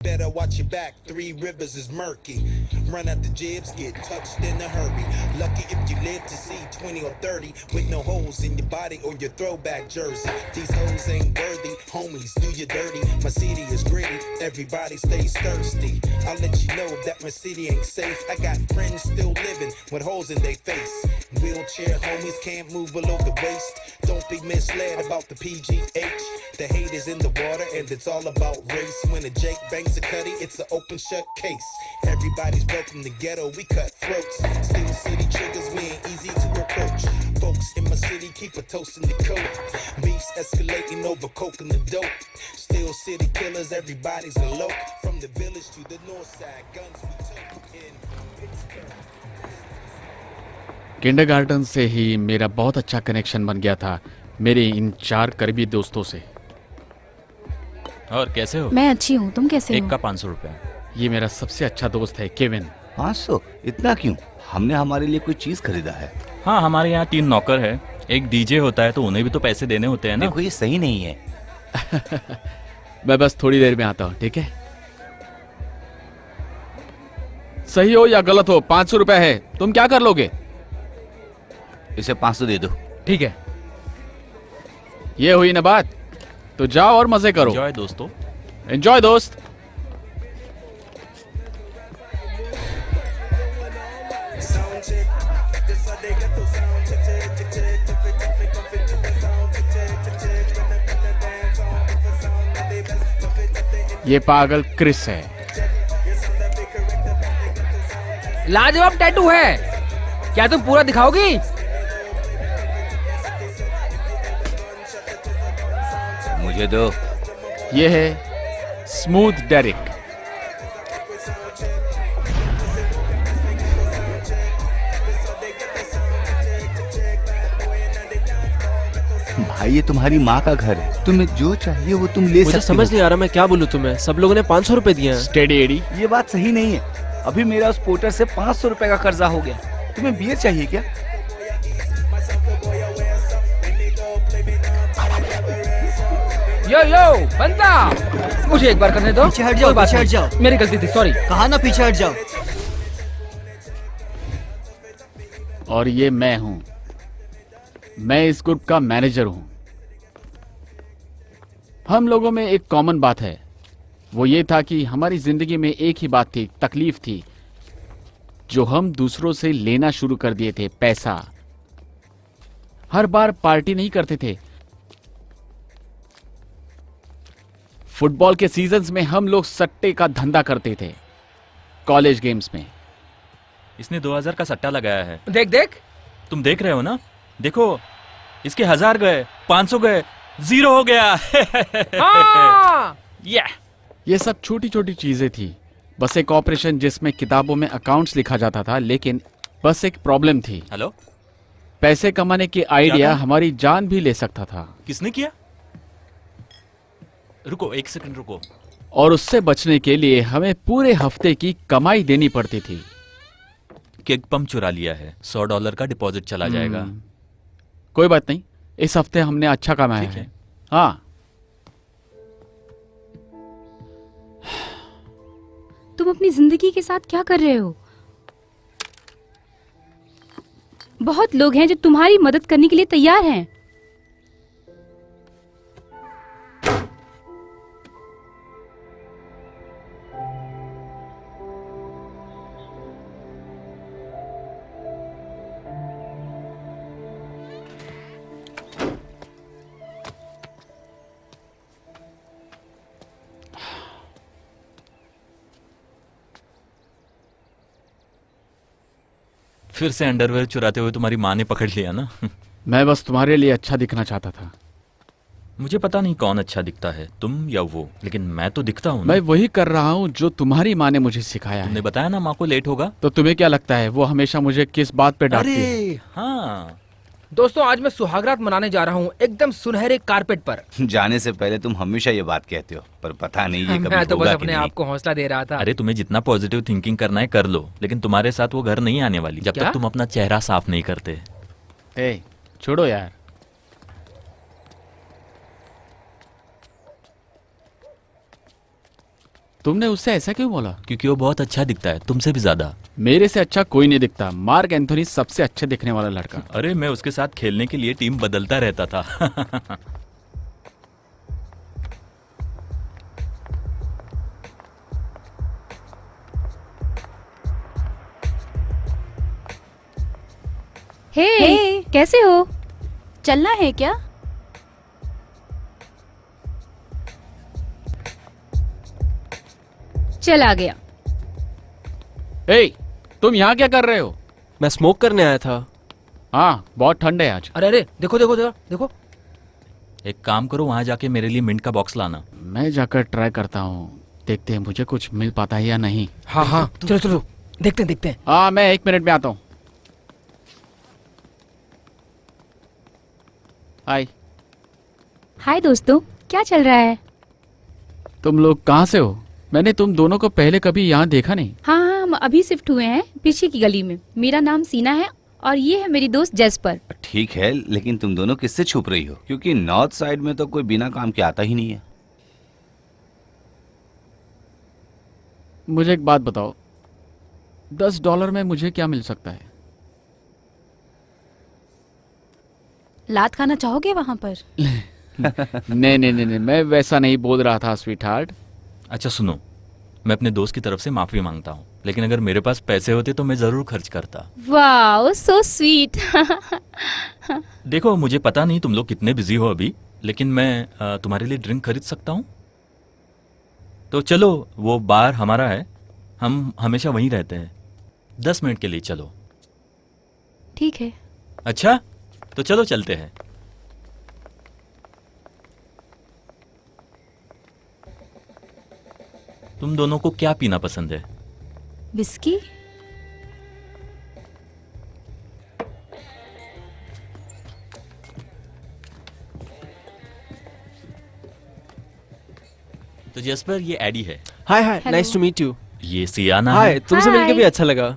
Better watch your back, 3 rivers is murky. Run out the jibs, get touched in a hurry. Lucky if you live to see 20 or 30 with no holes in your body or your throwback jersey. These hoes ain't worthy, homies do you dirty. My city is gritty, everybody stays thirsty. I'll let you know that my city ain't safe. I got friends still living with holes in their face. Wheelchair homies can't move below the waist. Don't be misled about the PGH. The hate is in the water and it's all about race. When a Jake bangs a cutty, it's an open shut case. Everybody's welcome to ghetto, we cut throats. Steel city triggers, we ain't easy to approach. Folks in my city keep a toast in the coat. Beefs escalating over coke and the dope. Steel city killers, everybody's a loc. From the village to the north side, guns we took in Pittsburgh. Kindergarten से ही मेरा बहुत अच्छा connection बन गया था मेरे इन 4 करीबी दोस्तों से। और कैसे हो? मैं अच्छी हूँ, तुम कैसे हो? एक का 500 रुपया। ये मेरा सबसे अच्छा दोस्त है केविन। 500? इतना क्यों? हमने हमारे लिए कोई चीज खरीदा है। हाँ, हमारे यहाँ 3 नौकर है, एक डीजे होता है तो उन्हें भी तो पैसे देने होते हैं ना। देखो ये सही नहीं है। मैं बस थोड़ी देर में आता हूँ, ठीक है? सही हो या गलत हो, 500 रुपया है, तुम क्या कर लोगे? इसे 500 दे दो। ठीक है, ये हुई ना बात, तो जाओ और मजे करो। एंजॉय दोस्तों। एंजॉय दोस्त। ये पागल क्रिस है। लाजवाब टैटू है, क्या तुम पूरा दिखाओगी? मुझे दो। ये है स्मूथ डेरिक। भाई ये तुम्हारी माँ का घर है, तुम्हें जो चाहिए वो तुम ले सकते हो। मुझे समझ नहीं आ रहा मैं क्या बोलूं तुम्हें, सब लोगों ने 500 रुपए दिए हैं। Steady Eddie. ये बात सही नहीं है। अभी मेरा उस पोर्टर से 500 रुपए का कर्जा हो गया। तुम्हें बियर चाहिए क्या? यो बंदा, मुझे एक बार करने दो। पीछे हट जाओ, पीछे हट जाओ। मेरी गलती थी, सॉरी। कहा ना पीछे हट जाओ। और ये मैं हूं, मैं इस ग्रुप का मैनेजर हूं। हम लोगों में एक कॉमन बात है, वो ये था कि हमारी जिंदगी में एक ही बात थी, तकलीफ थी, जो हम दूसरों से लेना शुरू कर दिए थे, पैसा। हर बार पार्टी नहीं करते थे। फुटबॉल के सीजन्स में हम लोग सट्टे का धंधा करते थे, कॉलेज गेम्स में। इसने 2000 का सट्टा लगाया है। देख देख, तुम देख रहे हो ना? देखो, इसके 1000 गए, 500 गए, 0 हो गया। हाँ! ये सब छोटी छोटी चीजें थी, बस एक ऑपरेशन जिसमें किताबों में अकाउंट्स लिखा जाता था, लेकिन बस एक प्रॉब्लम थी। हेलो, पैसे कमाने की आइडिया हमारी जान भी ले सकता था। किसने किया? रुको, 1 सेकंड रुको। और उससे बचने के लिए हमें पूरे हफ्ते की कमाई देनी पड़ती थी। केक पंप चुरा लिया है, $100 का डिपॉजिट चला जाएगा। कोई बात नहीं, इस हफ्ते हमने अच्छा कमाया है। हाँ, तुम अपनी जिंदगी के साथ क्या कर रहे हो? बहुत लोग हैं जो तुम्हारी मदद करने के लिए तैयार हैं। फिर से अंडरवेयर चुराते हुए तुम्हारी माँ ने पकड़ लिया ना। मैं बस तुम्हारे लिए अच्छा दिखना चाहता था। मुझे पता नहीं कौन अच्छा दिखता है, तुम या वो, लेकिन मैं तो दिखता हूँ। मैं वही कर रहा हूँ जो तुम्हारी माँ ने मुझे सिखाया तुमने है। बताया ना माँ को लेट होगा। तो तुम्हें क्या लगता है वो हमेशा मुझे किस बात पे डांटती है? अरे हाँ दोस्तों, आज मैं सुहागरात मनाने जा रहा हूँ, एकदम सुनहरे कारपेट पर। जाने से पहले तुम हमेशा ये बात कहते हो, पर पता नहीं ये कभी मैं तो बस होगा कि अपने नहीं। आप को हौसला दे रहा था। अरे तुम्हें जितना पॉजिटिव थिंकिंग करना है कर लो, लेकिन तुम्हारे साथ वो घर नहीं आने वाली जब क्या? तक तुम अपना चेहरा साफ नहीं करते। ए, छोड़ो यार। तुमने उससे ऐसा क्यों बोला? क्योंकि वो बहुत अच्छा दिखता है, तुमसे भी ज्यादा। मेरे से अच्छा कोई नहीं दिखता। मार्क एंथोनी सबसे अच्छा दिखने वाला लड़का। अरे मैं उसके साथ खेलने के लिए टीम बदलता रहता था। हे, कैसे हो? चलना है क्या? चल आ गया। ए, तुम यहाँ क्या कर रहे हो? मैं स्मोक करने आया था। हाँ, बहुत ठंड है आज। अरे अरे देखो देखो देखो देखो। एक काम करो, वहां जाके मेरे लिए मिंट का बॉक्स लाना। मैं जाकर ट्राई करता हूँ, देखते हैं मुझे कुछ मिल पाता है या नहीं। हाँ हाँ चलो चलो, देखते हैं देखते हैं। हाँ, मैं 1 मिनट में आता हूँ। हाय। हाय दोस्तों, क्या चल रहा है? तुम लोग कहाँ से हो? मैंने तुम दोनों को पहले कभी यहाँ देखा नहीं। हाँ हाँ, हम अभी शिफ्ट हुए हैं पीछे की गली में। मेरा नाम सीना है और ये है मेरी दोस्त जेस्पर। ठीक है, लेकिन तुम दोनों किससे छुप रही हो? क्योंकि नॉर्थ साइड में तो कोई बिना काम के आता ही नहीं है। मुझे एक बात बताओ, $10 में मुझे क्या मिल सकता है? लात खाना चाहोगे वहां पर? नहीं नहीं नहीं नहीं, मैं वैसा नहीं बोल रहा था स्वीट हार्ट। अच्छा सुनो, मैं अपने दोस्त की तरफ से माफी मांगता हूँ, लेकिन अगर मेरे पास पैसे होते तो मैं जरूर खर्च करता। Wow, so sweet. देखो, मुझे पता नहीं तुम लोग कितने बिजी हो अभी, लेकिन मैं तुम्हारे लिए ड्रिंक खरीद सकता हूँ। तो चलो, वो बार हमारा है, हम हमेशा वहीं रहते हैं। 10 मिनट के लिए चलो। ठीक है। अच्छा, तो चलो चलते हैं। तुम दोनों को क्या पीना पसंद है? विस्की? तो जसपर, ये एडी है। Hi hi, Hello. Nice to meet you. ये सियाना हाय, है। तुमसे Hi. मिलके भी अच्छा लगा।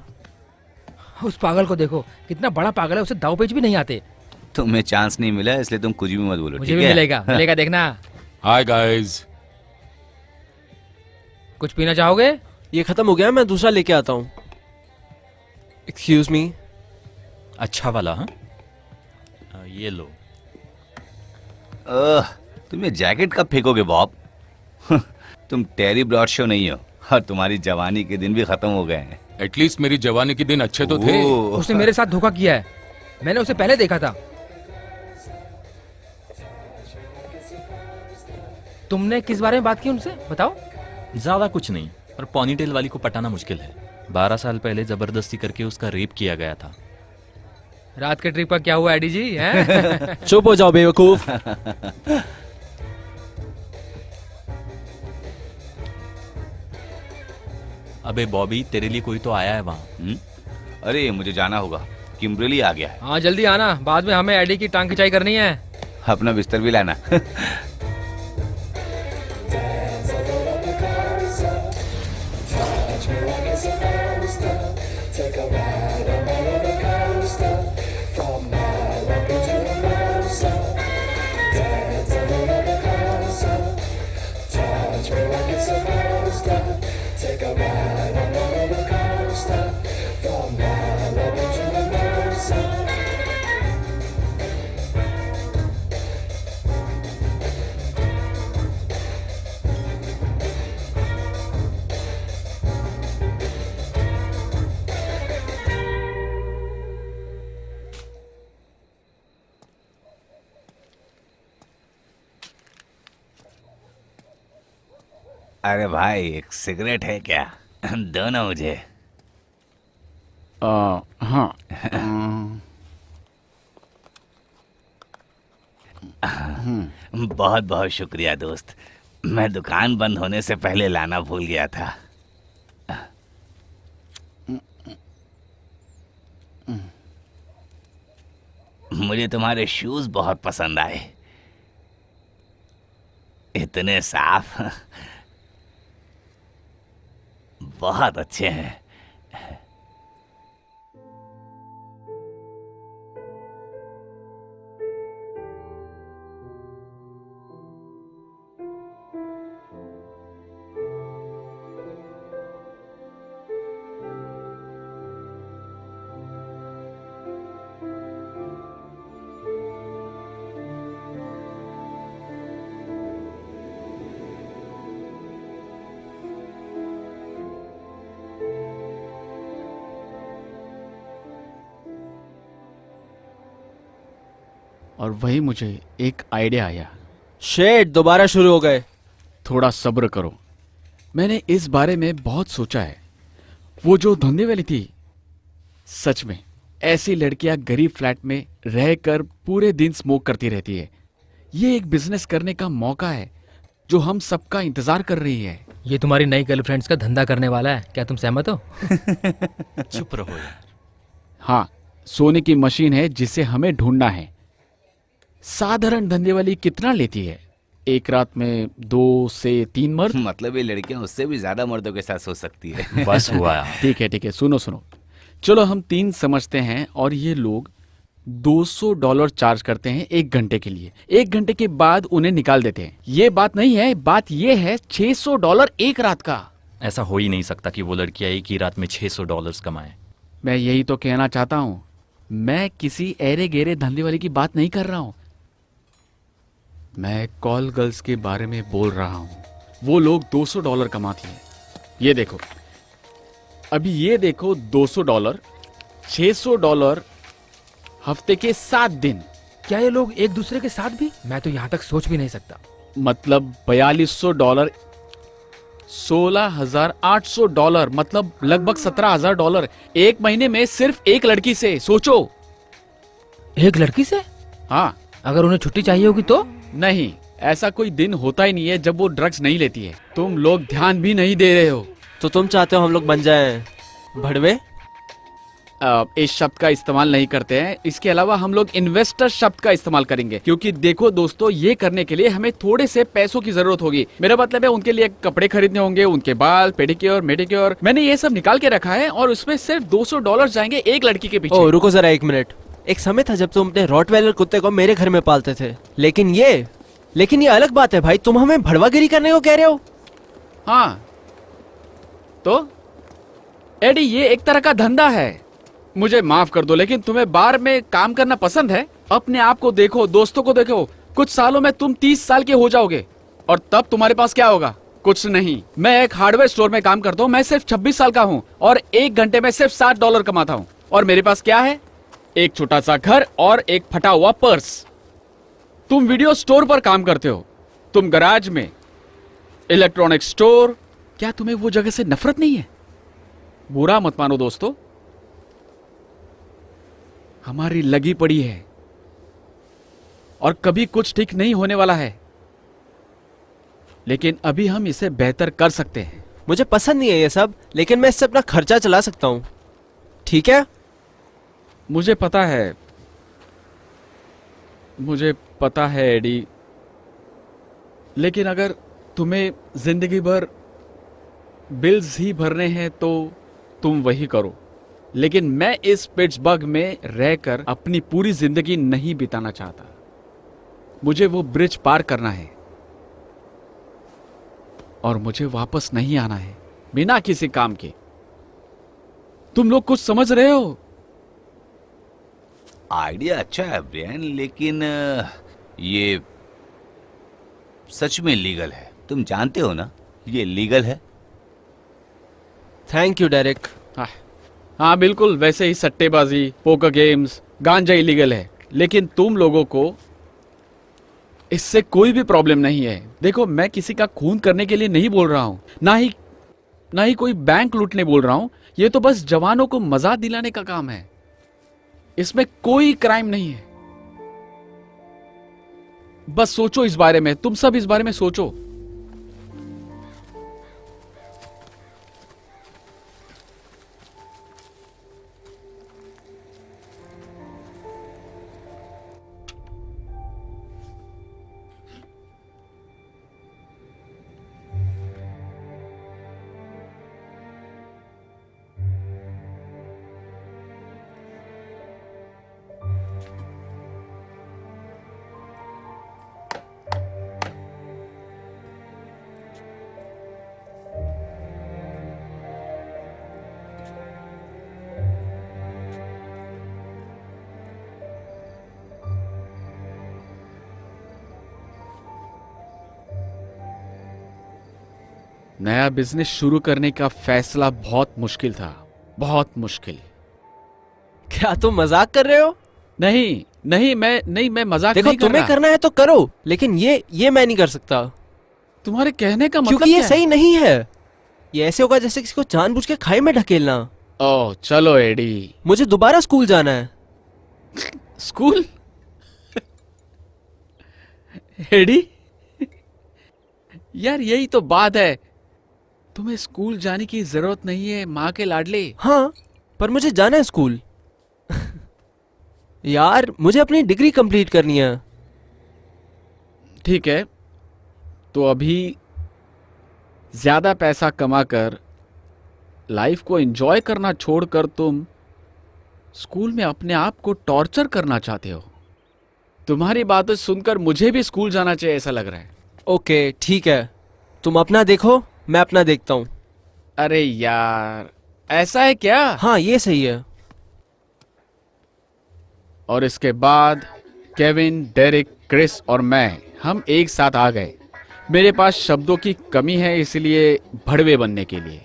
उस पागल को देखो, कितना बड़ा पागल है, उसे दाव पेच भी नहीं आते। तुम्हें चांस नहीं मिला, इसलिए तुम कुछ भी मत बोलो, मुझे ठीक भी है? मिलेगा मिलेगा, देखना। Hi guys. कुछ पीना चाहोगे? ये खत्म हो गया, मैं दूसरा लेके आता हूँ। Excuse me. अच्छा वाला, हाँ? ये लो। तुम ये जैकेट कब फेंकोगे बॉब? तुम टेरी ब्रॉडशो नहीं हो, और तुम्हारी जवानी के दिन भी खत्म हो गए हैं। एटलीस्ट मेरी जवानी के दिन अच्छे तो थे। ओह, उसने मेरे साथ धोखा किया है, मैंने उसे पहले देखा था। तुमने किस बारे में बात की उनसे, बताओ। ज्यादा कुछ नहीं, पर पॉनीटेल वाली को पटाना मुश्किल है। 12 साल पहले जबरदस्ती करके उसका रेप किया गया था। रात के ट्रिप पर क्या हुआ एडी जी? हैं? चुप हो जाओ बेवकूफ। अबे बॉबी, तेरे लिए कोई तो आया है वहां। अरे मुझे जाना होगा, किम्बरली आ गया है। हाँ जल्दी आना, बाद में हमें एडी की टांग खिंचाई करनी है। अपना बिस्तर भी लाना। अरे भाई, एक सिगरेट है क्या? दो ना मुझे। हाँ। बहुत बहुत शुक्रिया दोस्त, मैं दुकान बंद होने से पहले लाना भूल गया था। मुझे तुम्हारे शूज बहुत पसंद आए, इतने साफ, बहुत अच्छे हैं। और वही मुझे एक आइडिया आया। शेट, दोबारा शुरू हो गए। थोड़ा सब्र करो, मैंने इस बारे में बहुत सोचा है। वो जो धंधे वाली थी, सच में ऐसी लड़कियां गरीब फ्लैट में रहकर पूरे दिन स्मोक करती रहती है। ये एक बिजनेस करने का मौका है जो हम सबका इंतजार कर रही है। ये तुम्हारी नई गर्लफ्रेंड्स का धंधा करने वाला है, क्या तुम सहमत हो? चुप रहो यार। हाँ, सोने की मशीन है जिसे हमें ढूंढना है। साधारण धंधे वाली कितना लेती है? एक रात में 2 से 3 मर्द। मतलब ये लड़कियां उससे भी ज्यादा मर्दों के साथ सो सकती है। बस हुआ यार। ठीक है, सुनो सुनो, चलो हम 3 समझते हैं और ये लोग $200 चार्ज करते हैं 1 घंटे के लिए। 1 घंटे के बाद उन्हें निकाल देते हैं। ये बात नहीं है, बात ये है $600 एक रात का। ऐसा हो ही नहीं सकता कि वो लड़कियां एक ही रात में $600 कमाए। मैं यही तो कहना चाहता हूं। मैं किसी ऐरे गेरे धंधे वाली की बात नहीं कर रहा हूं, मैं कॉल गर्ल्स के बारे में बोल रहा हूं। वो लोग $200 कमाती हैं। ये देखो, अभी ये देखो, $200, $600 हफ्ते के 7 दिन। क्या ये लोग एक दूसरे के साथ भी? मैं तो यहाँ तक सोच भी नहीं सकता। मतलब $4200, $16,800, मतलब लगभग $17,000 एक महीने में सिर्फ एक लड़की से। सोचो। एक लड़की से? हाँ। अगर उन्हें छुट्टी चाहिए होगी तो? नहीं, ऐसा कोई दिन होता ही नहीं है जब वो ड्रग्स नहीं लेती है। तुम लोग ध्यान भी नहीं दे रहे हो। तो तुम चाहते हो हम लोग बन जाएं भड़वे? इस शब्द का इस्तेमाल नहीं करते हैं। इसके अलावा हम लोग इन्वेस्टर शब्द का इस्तेमाल करेंगे, क्योंकि देखो दोस्तों, ये करने के लिए हमें थोड़े से पैसों की जरूरत होगी। मेरा मतलब है उनके लिए कपड़े खरीदने होंगे, उनके बाल, पेडिक्योर, मेडिक्योर। मैंने ये सब निकाल के रखा है और उसमें सिर्फ $200 जाएंगे एक लड़की के पीछे। ओ रुको जरा 1 मिनट। एक समय था जब तुम अपने रॉटवेलर कुत्ते को मेरे घर में पालते थे, लेकिन ये अलग बात है भाई। तुम हमें भड़वागिरी करने को कह रहे हो? हाँ तो एडी, ये एक तरह का धंधा है। मुझे माफ कर दो, लेकिन तुम्हें बार में काम करना पसंद है। अपने आप को देखो, दोस्तों को देखो। कुछ सालों में तुम 30 साल के हो जाओगे और तब तुम्हारे पास क्या होगा? कुछ नहीं। मैं एक हार्डवेयर स्टोर में काम करता हूँ। मैं सिर्फ 26 साल का हूँ और 1 घंटे में सिर्फ $60 कमाता हूँ। और मेरे पास क्या है? एक छोटा सा घर और एक फटा हुआ पर्स। तुम वीडियो स्टोर पर काम करते हो, तुम गराज में, इलेक्ट्रॉनिक स्टोर। क्या तुम्हें वो जगह से नफरत नहीं है? बुरा मत मानो दोस्तों, हमारी लगी पड़ी है और कभी कुछ ठीक नहीं होने वाला है, लेकिन अभी हम इसे बेहतर कर सकते हैं। मुझे पसंद नहीं है ये सब, लेकिन मैं इससे अपना खर्चा चला सकता हूँ, ठीक है? मुझे पता है एडी, लेकिन अगर तुम्हें जिंदगी भर बिल्स ही भरने हैं तो तुम वही करो। लेकिन मैं इस पिट्सबर्ग में रहकर अपनी पूरी जिंदगी नहीं बिताना चाहता। मुझे वो ब्रिज पार करना है और मुझे वापस नहीं आना है बिना किसी काम के। तुम लोग कुछ समझ रहे हो? आइडिया अच्छा है ब्रियन, लेकिन ये सच में लीगल है। तुम जानते हो ना, ये लीगल है। Thank you Derek. हाँ बिल्कुल, वैसे ही सट्टेबाजी, पोकर गेम्स, गांजा इलीगल है, लेकिन तुम लोगों को इससे कोई भी प्रॉब्लम नहीं है। देखो, मैं किसी का खून करने के लिए नहीं बोल रहा हूं, ना ही कोई बैंक लूटने बोल रहा हूं। ये तो बस जवानों को मजा दिलाने का काम है। इसमें कोई क्राइम नहीं है। बस सोचो इस बारे में, तुम सब इस बारे में सोचो। नया बिजनेस शुरू करने का फैसला बहुत मुश्किल था, बहुत मुश्किल। क्या तुम मजाक कर रहे हो? नहीं नहीं, मैं मजाक देखो नहीं कर तुम्हें रहा। करना है तो करो, लेकिन ये मैं नहीं कर सकता, तुम्हारे कहने का मतलब क्योंकि ये क्या सही नहीं है। ये ऐसे होगा जैसे किसी को जानबूझ के खाई में ढकेलना। है? ओह चलो एडी। मुझे दोबारा स्कूल जाना है। स्कूल? एडी, यार यही तो बात है, तुम्हें स्कूल जाने की जरूरत नहीं है, माँ के लाडले। हाँ, पर मुझे जाना है स्कूल। यार मुझे अपनी डिग्री कंप्लीट करनी है। ठीक है, तो अभी ज्यादा पैसा कमाकर लाइफ को एंजॉय करना छोड़कर तुम स्कूल में अपने आप को टॉर्चर करना चाहते हो। तुम्हारी बातें सुनकर मुझे भी स्कूल जाना चाहिए ऐसा लग रहा है। ओके ठीक है, तुम अपना देखो, मैं अपना देखता हूँ। अरे यार, ऐसा है क्या? हाँ ये सही है। और इसके बाद केविन, डेरिक, क्रिस और मैं, हम एक साथ आ गए। मेरे पास शब्दों की कमी है, इसलिए भड़वे बनने के लिए।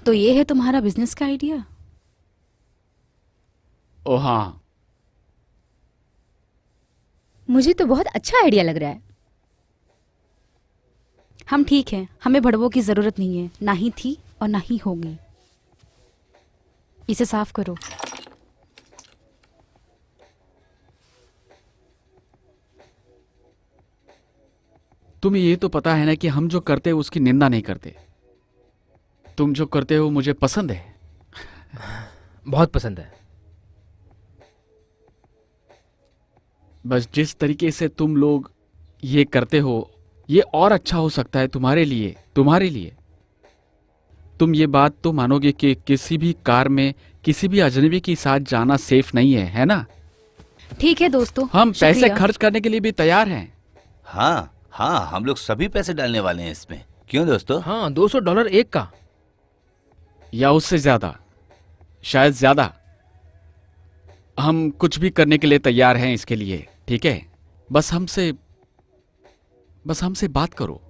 तो ये है तुम्हारा बिजनेस का आइडिया? ओ हाँ, मुझे तो बहुत अच्छा आइडिया लग रहा है। हम ठीक हैं, हमें भड़वों की जरूरत नहीं है, ना ही थी और ना ही होगी। इसे साफ करो। तुम्हें ये तो पता है ना कि हम जो करते हैं उसकी निंदा नहीं करते। तुम जो करते हो मुझे पसंद है। बहुत पसंद है। बस जिस तरीके से तुम लोग ये करते हो, ये और अच्छा हो सकता है तुम्हारे लिए। तुम ये बात तो मानोगे कि किसी भी कार में किसी भी अजनबी के साथ जाना सेफ नहीं है ना? ठीक है दोस्तों, हम पैसे शुक्रिया। खर्च करने के लिए भी तैयार हैं। हाँ हाँ, हम लोग सभी पैसे डालने वाले हैं इसमें। क्यों दोस्तों? हाँ, $200 एक का। या उससे ज्यादा, शायद ज्यादा। हम कुछ भी करने के लिए तैयार हैं इसके लिए, ठीक है? बस हमसे बात करो।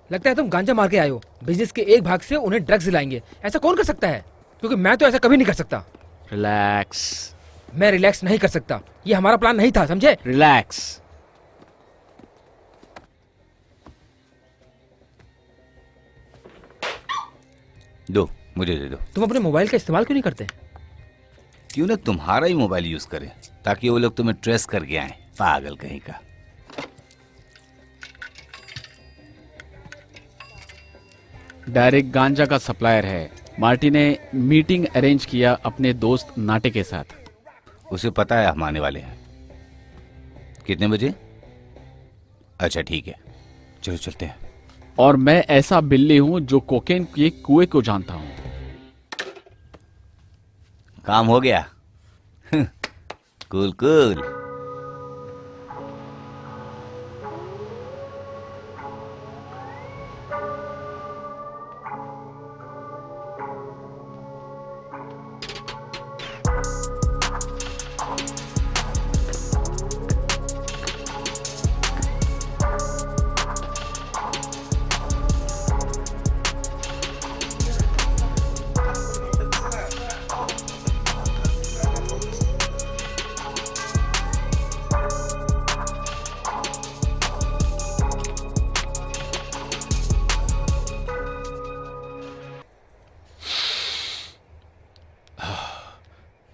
लगता है तुम गांजा मार के आए हो। बिजनेस के एक भाग से उन्हें ड्रग्स दिलाएंगे। ऐसा कौन कर सकता है? क्योंकि मैं तो ऐसा कभी नहीं कर सकता। रिलैक्स। मैं रिलैक्स नहीं कर सकता। ये हमारा प्लान नहीं था, समझे? रिलैक्स। दो, मुझे दे दो। तुम अपने मोबाइल का इस्तेमाल क्यों नहीं करते? क्यों ना तुम्हारा ही मोबाइल यूज करें, ताकि वो लोग तुम्हें ट्रेस करके आए। पागल कहीं का। डायरेक्ट गांजा का सप्लायर है। मार्टी ने मीटिंग अरेंज किया अपने दोस्त नाटे के साथ। उसे पता है हम आने वाले हैं। कितने बजे? अच्छा ठीक है, चलो चलते हैं। और मैं ऐसा बिल्ली हूं जो कोकेन के कुएं को जानता हूं। काम हो गया। Cool cool.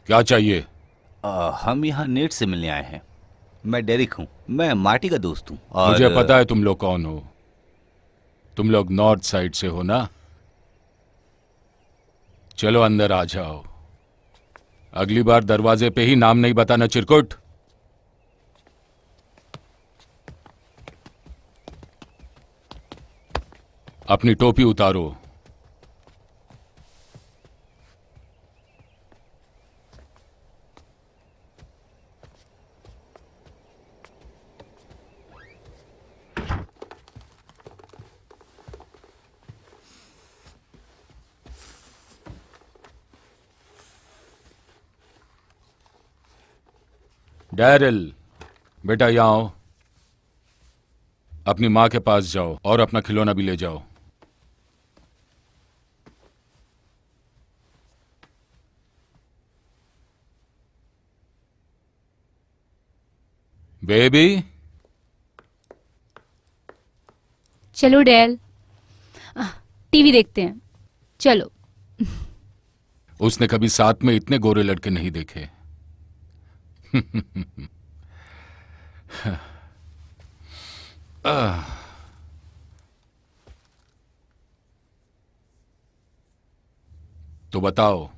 क्या चाहिए? हम यहाँ नेट से मिलने आए हैं। मैं डेरिक हूँ, मैं मार्टी का दोस्त हूँ। और मुझे पता है तुम लोग कौन हो। तुम लोग नॉर्थ साइड से हो ना? चलो अंदर आ जाओ। अगली बार दरवाजे पे ही नाम नहीं बताना, चिरकुट। अपनी टोपी उतारो। डैरिल, बेटा यहाँ आओ। अपनी माँ के पास जाओ और अपना खिलौना भी ले जाओ। बेबी, चलो डैल, टीवी देखते हैं, चलो। उसने कभी साथ में इतने गोरे लड़के नहीं देखे। तो बताओ,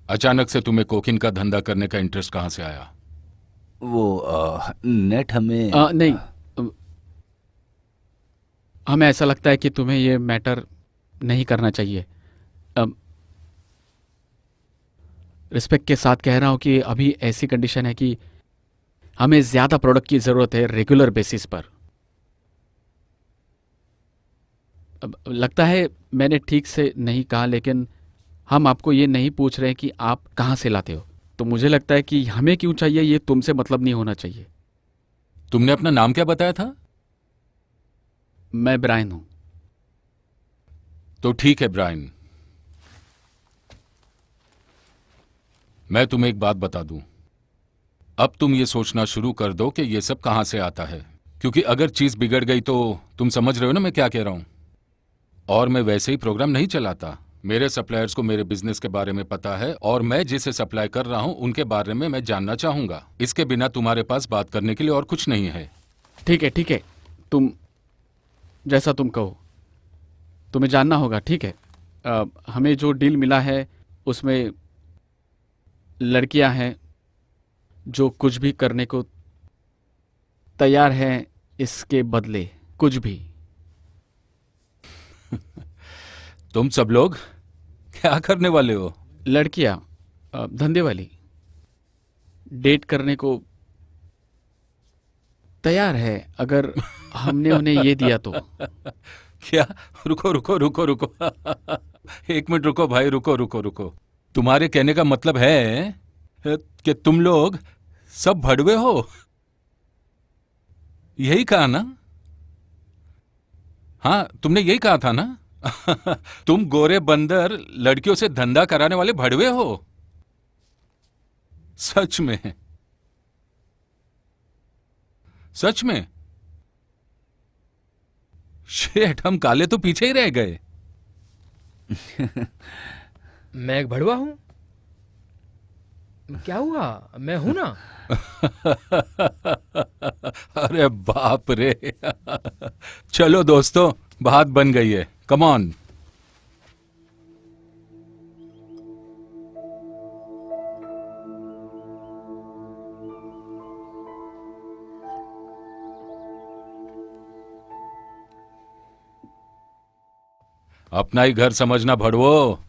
अचानक से तुम्हें कोकीन का धंधा करने का इंटरेस्ट कहां से आया? वो नेट हमें नहीं, हमें ऐसा लगता है कि तुम्हें ये मैटर नहीं करना चाहिए। रिस्पेक्ट के साथ कह रहा हूं कि अभी ऐसी कंडीशन है कि हमें ज्यादा प्रोडक्ट की जरूरत है रेगुलर बेसिस पर। अब लगता है मैंने ठीक से नहीं कहा, लेकिन हम आपको ये नहीं पूछ रहे कि आप कहां से लाते हो। तो मुझे लगता है कि हमें क्यों चाहिए ये तुमसे मतलब नहीं होना चाहिए। तुमने अपना नाम क्या बताया था? मैं ब्रायन हूं। तो ठीक है ब्रायन, मैं तुम्हें एक बात बता दूं। अब तुम ये सोचना शुरू कर दो कि ये सब कहां से आता है, क्योंकि अगर चीज बिगड़ गई तो तुम समझ रहे हो ना मैं क्या कह रहा हूं। और मैं वैसे ही प्रोग्राम नहीं चलाता। मेरे सप्लायर्स को मेरे बिजनेस के बारे में पता है और मैं जिसे सप्लाई कर रहा हूं उनके बारे में मैं जानना चाहूंगा। इसके बिना तुम्हारे पास बात करने के लिए और कुछ नहीं है। ठीक है, ठीक है, तुम जैसा तुम कहो। तुम्हें जानना होगा, ठीक है। हमें जो डील मिला है उसमें लड़कियां हैं जो कुछ भी करने को तैयार हैं इसके बदले, कुछ भी। तुम सब लोग क्या करने वाले हो? लड़कियां धंधे वाली डेट करने को तैयार है अगर हमने उन्हें ये दिया तो। क्या? रुको रुको रुको रुको एक मिनट रुको भाई, रुको रुको रुको। तुम्हारे कहने का मतलब है कि तुम लोग सब भड़वे हो, यही कहा ना? हाँ, तुमने यही कहा था ना? तुम गोरे बंदर लड़कियों से धंधा कराने वाले भड़वे हो। सच में? सच में? शेट, हम काले तो पीछे ही रह गए। मैं एक भड़वा हूं? क्या हुआ? मैं हूं ना। अरे बाप रे। चलो दोस्तों, बात बन गई है, कम ऑन। अपना ही घर समझना भड़वो।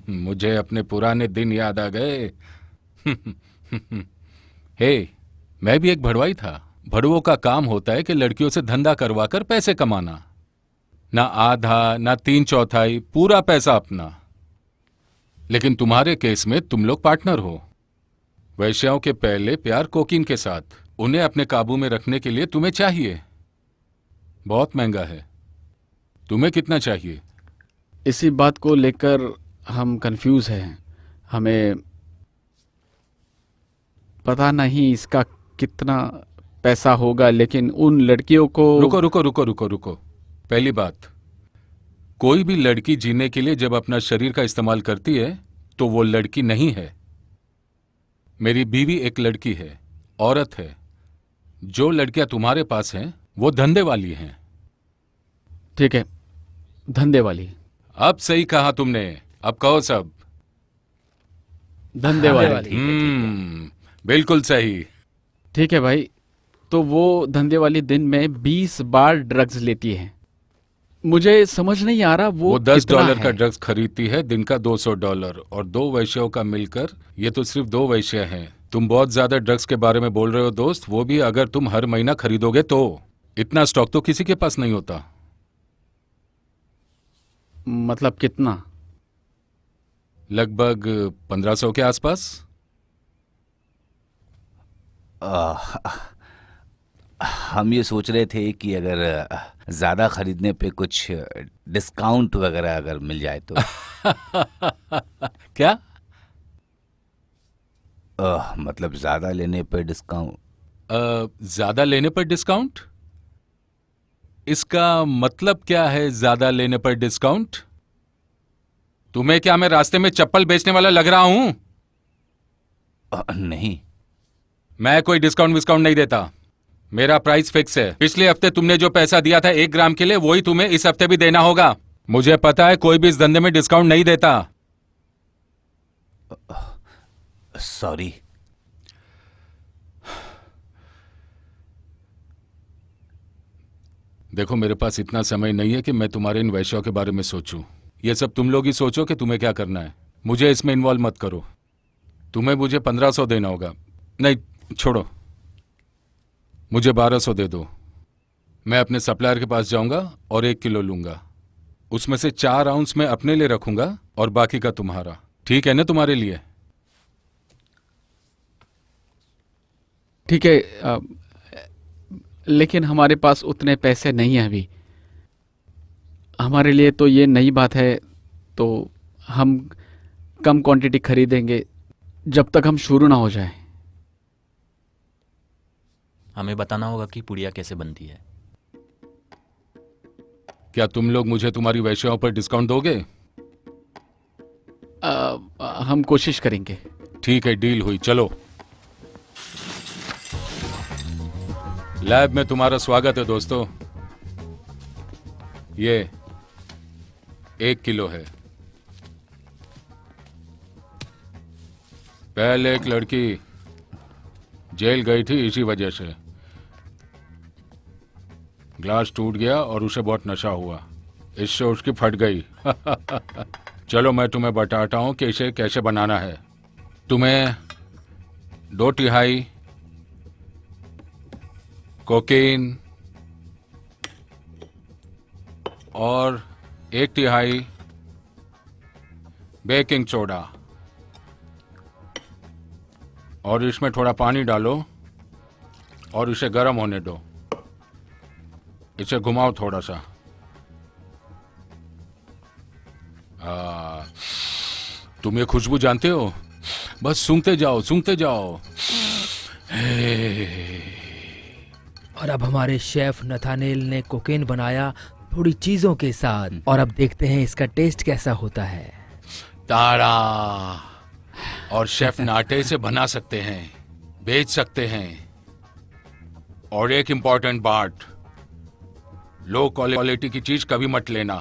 मुझे अपने पुराने दिन याद आ गए। हे, मैं भी एक भड़वाई था। भड़वों का काम होता है कि लड़कियों से धंधा करवाकर पैसे कमाना। ना आधा, ना 3/4, पूरा पैसा अपना। लेकिन तुम्हारे केस में तुम लोग पार्टनर हो। वैश्याओं के पहले प्यार कोकीन के साथ। उन्हें अपने काबू में रखने के लिए तुम्हें चाहिए। बहुत महंगा है। तुम्हें कितना चाहिए? इसी बात को लेकर हम कंफ्यूज हैं। हमें पता नहीं इसका कितना पैसा होगा, लेकिन उन लड़कियों को। रुको रुको रुको रुको रुको। पहली बात, कोई भी लड़की जीने के लिए जब अपना शरीर का इस्तेमाल करती है तो वो लड़की नहीं है। मेरी बीवी एक लड़की है, औरत है। जो लड़कियां तुम्हारे पास हैं वो धंधे वाली हैं। ठीक है, धंधे वाली। अब सही कहा तुमने। अब कहो सब। धंधे वाली। बिल्कुल सही। ठीक है भाई, तो वो धंधे वाली दिन में 20 बार ड्रग्स लेती है। मुझे समझ नहीं आ रहा वो $10 है? का ड्रग्स खरीदती है, दिन का $200, और 2 वैश्यों का मिलकर ये तो सिर्फ 2 वैश्य हैं। तुम बहुत ज्यादा ड्रग्स के बारे में बोल रहे हो दोस्त, वो भी अगर तुम हर महीना खरीदोगे तो। इतना स्टॉक तो किसी के पास नहीं होता। मतलब कितना? लगभग 1500 के आसपास। हम ये सोच रहे थे कि अगर ज्यादा खरीदने पे कुछ डिस्काउंट वगैरह अगर मिल जाए तो। क्या? मतलब ज्यादा लेने पे डिस्काउंट। ज्यादा लेने पर डिस्काउंट? इसका मतलब क्या है ज्यादा लेने पर डिस्काउंट? तुम्हें क्या मैं रास्ते में चप्पल बेचने वाला लग रहा हूं? नहीं। मैं कोई डिस्काउंट विस्काउंट नहीं देता। मेरा प्राइस फिक्स है। पिछले हफ्ते तुमने जो पैसा दिया था 1 ग्राम के लिए, वही तुम्हें इस हफ्ते भी देना होगा। मुझे पता है कोई भी इस धंधे में डिस्काउंट नहीं देता। सॉरी। देखो, मेरे पास इतना समय नहीं है कि मैं तुम्हारे इन वैश्यों के बारे में सोचूं। ये सब तुम लोग ही सोचो कि तुम्हें क्या करना है। मुझे इसमें इन्वॉल्व मत करो। तुम्हें मुझे 1500 देना होगा। नहीं, छोड़ो, मुझे 1200 दे दो। मैं अपने सप्लायर के पास जाऊंगा और 1 किलो लूंगा। उसमें से 4 आउंस मैं अपने लिए रखूंगा और बाकी का तुम्हारा। ठीक है ना तुम्हारे लिए? ठीक है, लेकिन हमारे पास उतने पैसे नहीं हैं अभी। हमारे लिए तो ये नई बात है, तो हम कम क्वांटिटी खरीदेंगे जब तक हम शुरू ना हो जाए। हमें बताना होगा कि पुड़िया कैसे बनती है। क्या तुम लोग मुझे तुम्हारी वैश्याओं पर डिस्काउंट दोगे? हम कोशिश करेंगे। ठीक है, डील हुई। चलो, लैब में तुम्हारा स्वागत है दोस्तों। ये 1 किलो है। पहले एक लड़की जेल गई थी इसी वजह से। ग्लास टूट गया और उसे बहुत नशा हुआ, इससे उसकी फट गई। चलो, मैं तुम्हें बताता हूं कि इसे कैसे बनाना है। तुम्हें 2/3 कोकीन और 1/3 बेकिंग सोडा, और इसमें थोड़ा पानी डालो और इसे गर्म होने दो। इसे घुमाओ थोड़ा सा। तुम ये खुशबू जानते हो? बस सूंघते जाओ, सूंघते जाओ। और अब हमारे शेफ नथानेल ने कोकेन बनाया थोड़ी चीजों के साथ, और अब देखते हैं इसका टेस्ट कैसा होता है। तारा और शेफ नाटे से बना सकते हैं, बेच सकते हैं। और एक इंपॉर्टेंट बात, लो क्वालिटी की चीज कभी मत लेना,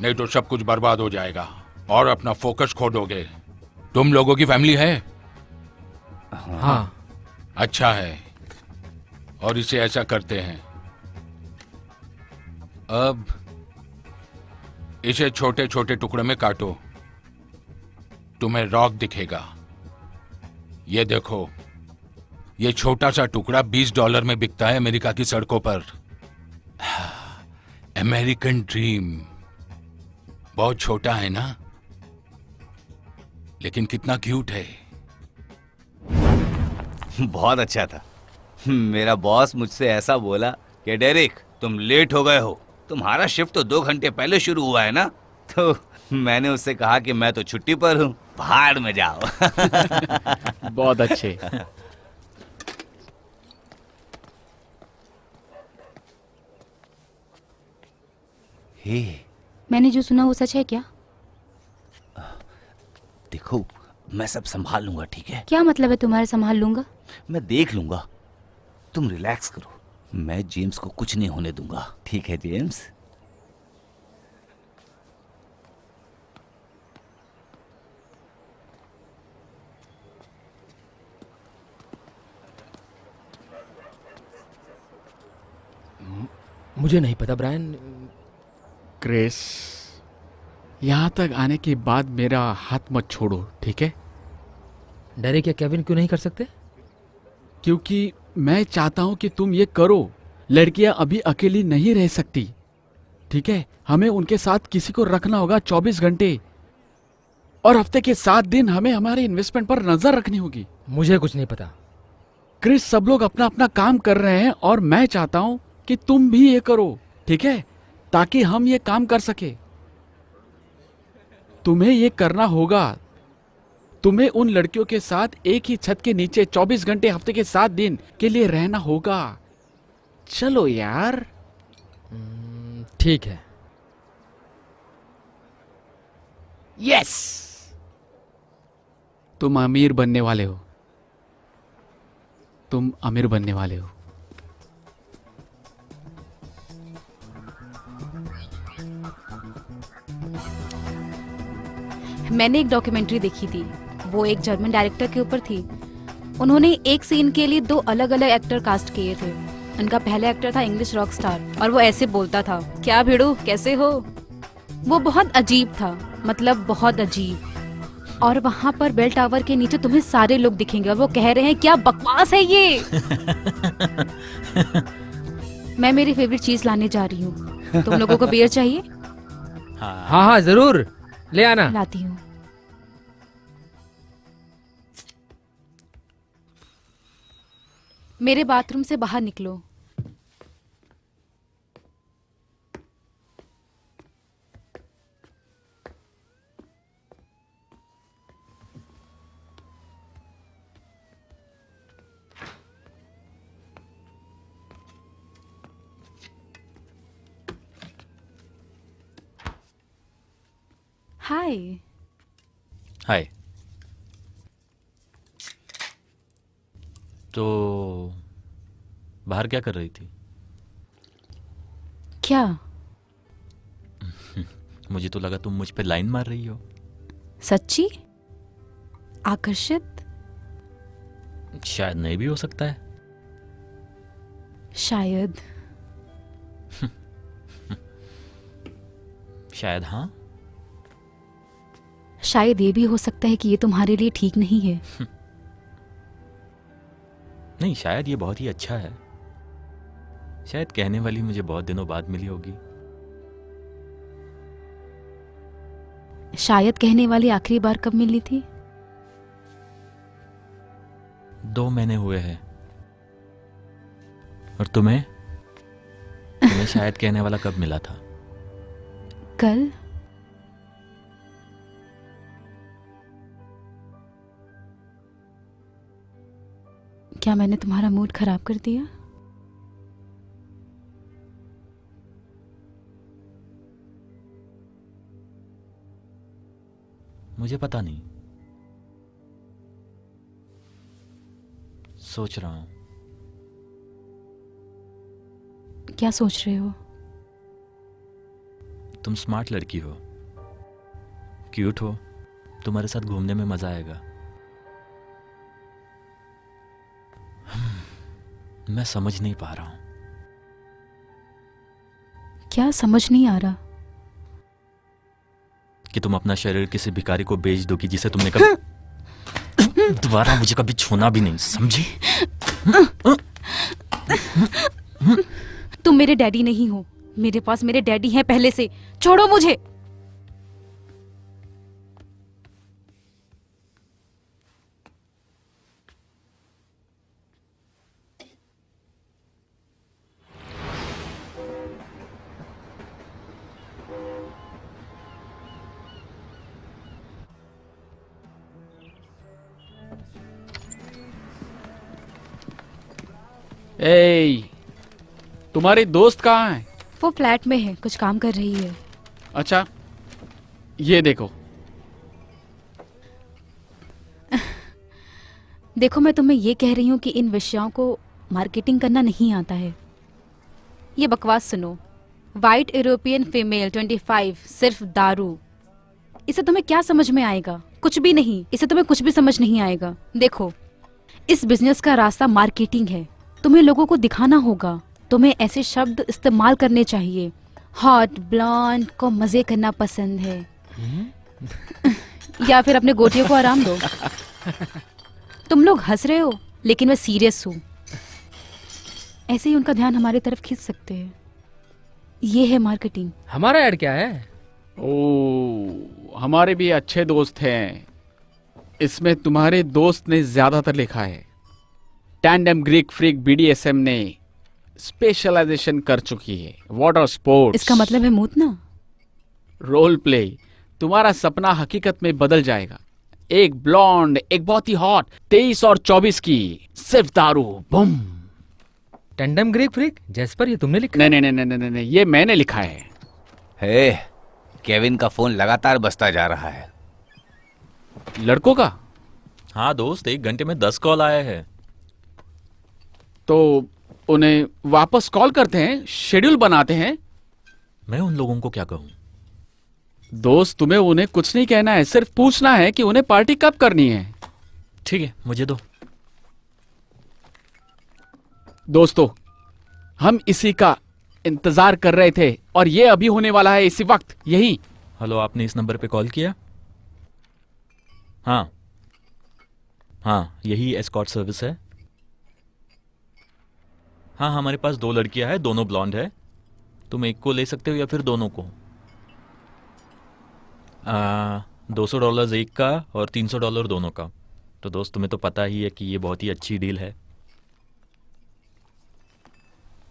नहीं तो सब कुछ बर्बाद हो जाएगा और अपना फोकस खो दोगे। तुम लोगों की फैमिली है? हाँ। अच्छा है। और इसे ऐसा करते हैं, अब इसे छोटे छोटे टुकड़ों में काटो। तुम्हें रॉक दिखेगा। ये देखो, ये छोटा सा टुकड़ा $20 में बिकता है अमेरिका की सड़कों पर। American dream. बहुत छोटा है ना, लेकिन कितना क्यूट है। बहुत अच्छा था। मेरा बॉस मुझसे ऐसा बोला कि डेरिक, तुम लेट हो गए हो, तुम्हारा शिफ्ट तो 2 घंटे पहले शुरू हुआ है ना। तो मैंने उससे कहा कि मैं तो छुट्टी पर हूँ, भाड़ में जाओ। बहुत अच्छे। हे, मैंने जो सुना वो सच है क्या? देखो, मैं सब संभाल लूंगा, ठीक है? क्या मतलब है तुम्हारे संभाल लूंगा? मैं देख लूंगा, तुम रिलैक्स करो। मैं जेम्स को कुछ नहीं होने दूंगा, ठीक है जेम्स? मुझे नहीं पता ब्रायन। क्रिस, यहाँ तक आने के बाद मेरा हाथ मत छोड़ो, ठीक है? डेरिक या केविन क्यों नहीं कर सकते? क्योंकि मैं चाहता हूं कि तुम ये करो। लड़कियां अभी अकेली नहीं रह सकती, ठीक है? हमें उनके साथ किसी को रखना होगा 24 घंटे। और हफ्ते के 7 दिन हमें हमारे इन्वेस्टमेंट पर नजर रखनी होगी। मुझे कुछ नहीं पता। क्रिस, सब लोग अपना अपना काम कर रहे हैं और मैं चाहता हूं कि तुम भी ये करो, ठीक है, ताकि हम ये काम कर सके। तुम्हें ये करना होगा। तुम्हें उन लड़कियों के साथ एक ही छत के नीचे 24 घंटे हफ्ते के 7 दिन के लिए रहना होगा। चलो यार। ठीक है। यस, तुम अमीर बनने वाले हो। तुम अमीर बनने वाले हो। मैंने एक डॉक्यूमेंट्री देखी थी, वो एक जर्मन डायरेक्टर के ऊपर थी। उन्होंने एक सीन के लिए 2 अलग अलग एक्टर कास्ट किए थे। उनका पहला एक्टर था इंग्लिश रॉक स्टार और वो ऐसे बोलता था, क्या भिड़ू कैसे हो। वो बहुत अजीब था, मतलब बहुत अजीब। और वहां पर बेल टावर के नीचे तुम्हें सारे लोग दिखेंगे और वो कह रहे हैं क्या बकवास है ये। मैं मेरी फेवरेट चीज लाने जा रही हूँ। तुम लोगों को बियर चाहिए? हाँ हाँ जरूर, ले आना। लाती हूँ। मेरे बाथरूम से बाहर निकलो। हाय। हाय। तो बाहर क्या कर रही थी? क्या? मुझे तो लगा तुम मुझ पे लाइन मार रही हो। सच्ची? आकर्षित? शायद नहीं भी हो सकता है। शायद। शायद हाँ। शायद ये भी हो सकता है कि ये तुम्हारे लिए ठीक नहीं है। नहीं, शायद ये बहुत ही अच्छा है। शायद कहने वाली मुझे बहुत दिनों बाद मिली होगी। शायद कहने वाली आखिरी बार कब मिली थी? 2 महीने हुए हैं। और तुम्हें शायद कहने वाला कब मिला था? कल। क्या मैंने तुम्हारा मूड खराब कर दिया? मुझे पता नहीं, सोच रहा हूं। क्या सोच रहे हो? तुम स्मार्ट लड़की हो, क्यूट हो, तुम्हारे साथ घूमने में मजा आएगा। मैं समझ नहीं पा रहा हूं। क्या समझ नहीं आ रहा? कि तुम अपना शरीर किसी भिखारी को बेच दोगी जिसे तुमने कभी दोबारा मुझे कभी छूना भी नहीं, समझी? तुम मेरे डैडी नहीं हो। मेरे पास मेरे डैडी हैं पहले से। छोड़ो मुझे। ए, तुम्हारी दोस्त कहाँ है? वो फ्लैट में है, कुछ काम कर रही है। अच्छा, ये देखो। देखो, मैं तुम्हें ये कह रही हूँ कि इन विषयों को मार्केटिंग करना नहीं आता है। ये बकवास सुनो। वाइट यूरोपियन फीमेल 25, सिर्फ दारू। इसे तुम्हें क्या समझ में आएगा? कुछ भी नहीं। इसे तुम्हें कुछ भी समझ नहीं आएगा। देखो, इस बिजनेस का रास्ता मार्केटिंग है। तुम्हें लोगों को दिखाना होगा। तुम्हें ऐसे शब्द इस्तेमाल करने चाहिए। हॉट ब्लॉन्ड को मजे करना पसंद है या फिर अपने गोटियों को आराम दो। तुम लोग हंस रहे हो, लेकिन मैं सीरियस हूँ। ऐसे ही उनका ध्यान हमारी तरफ खींच सकते हैं। ये है मार्केटिंग। हमारा ऐड क्या है? ओ, हमारे भी अच्छे दोस्त हैं। इसमें तुम्हारे दोस्त ने ज्यादातर लिखा है। टैंडम ग्रीक फ्रीक बीडीएसएम ने स्पेशलाइजेशन कर चुकी है। Water sports. इसका मतलब है मूतना। Role play. तुम्हारा सपना हकीकत में बदल जाएगा। एक ब्लॉन्ड, एक बहुत ही हॉट, 23 और 24 की, सिर्फ दारू, boom. Tandem Greek freak jasper, ये तुमने लिखा? नहीं नहीं नहीं नहीं नहीं, ये मैंने लिखा है। हे, केविन का फोन लगातार बजता जा रहा है। लड़कों का? हाँ दोस्त, 1 घंटे में 10 कॉल आए हैं। तो उन्हें वापस कॉल करते हैं, शेड्यूल बनाते हैं। मैं उन लोगों को क्या कहूँ? दोस्त, तुम्हें उन्हें कुछ नहीं कहना है, सिर्फ पूछना है कि उन्हें पार्टी कब करनी है। ठीक है, मुझे दो। दोस्तों, हम इसी का इंतजार कर रहे थे और ये अभी होने वाला है, इसी वक्त, यही। हेलो, आपने इस नंबर पे कॉल किया? हाँ हाँ, यही एस्कॉर्ट सर्विस है। हाँ, हमारे पास 2 लड़कियां हैं, दोनों ब्लॉन्ड है। तुम एक को ले सकते हो या फिर दोनों को। $200 एक का और $300 दोनों का। तो दोस्त, तुम्हें तो पता ही है कि ये बहुत ही अच्छी डील है।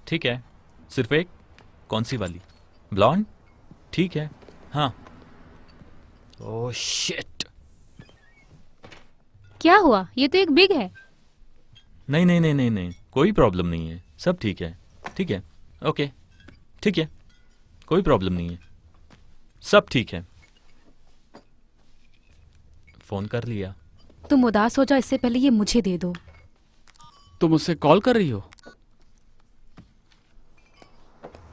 ठीक है, सिर्फ एक? कौन सी वाली? ब्लॉन्ड? ठीक है, हाँ। Oh shit. क्या हुआ? ये तो एक बिग है। नहीं नहीं नहीं नहीं नहीं, कोई प्रॉब्लम नहीं है, सब ठीक है। ठीक है, ओके, ठीक है, कोई प्रॉब्लम नहीं है, सब ठीक है। फोन कर लिया। तुम उदास हो जाओ, इससे पहले ये मुझे दे दो। तुम मुझसे कॉल कर रही हो?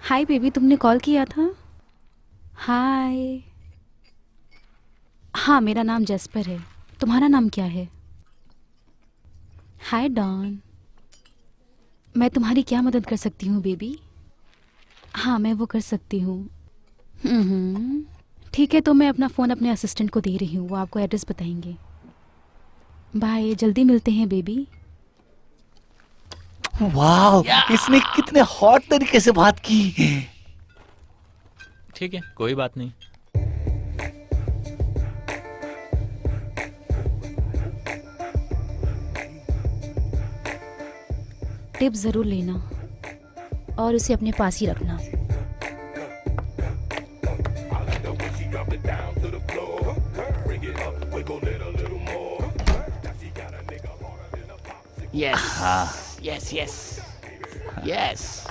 हाय बेबी, तुमने कॉल किया था? हाय। हाँ, मेरा नाम जेस्पर है। तुम्हारा नाम क्या है? हाय डॉन। मैं तुम्हारी क्या मदद कर सकती हूँ बेबी? हाँ, मैं वो कर सकती हूँ। ठीक है, तो मैं अपना फ़ोन अपने असिस्टेंट को दे रही हूँ, वो आपको एड्रेस बताएंगे। बाय, जल्दी मिलते हैं बेबी। वाह, इसने कितने हॉट तरीके से बात की। ठीक है, कोई बात नहीं। टिप ज़रूर लेना और उसे अपने पास ही रखना। Yes yes yes yes.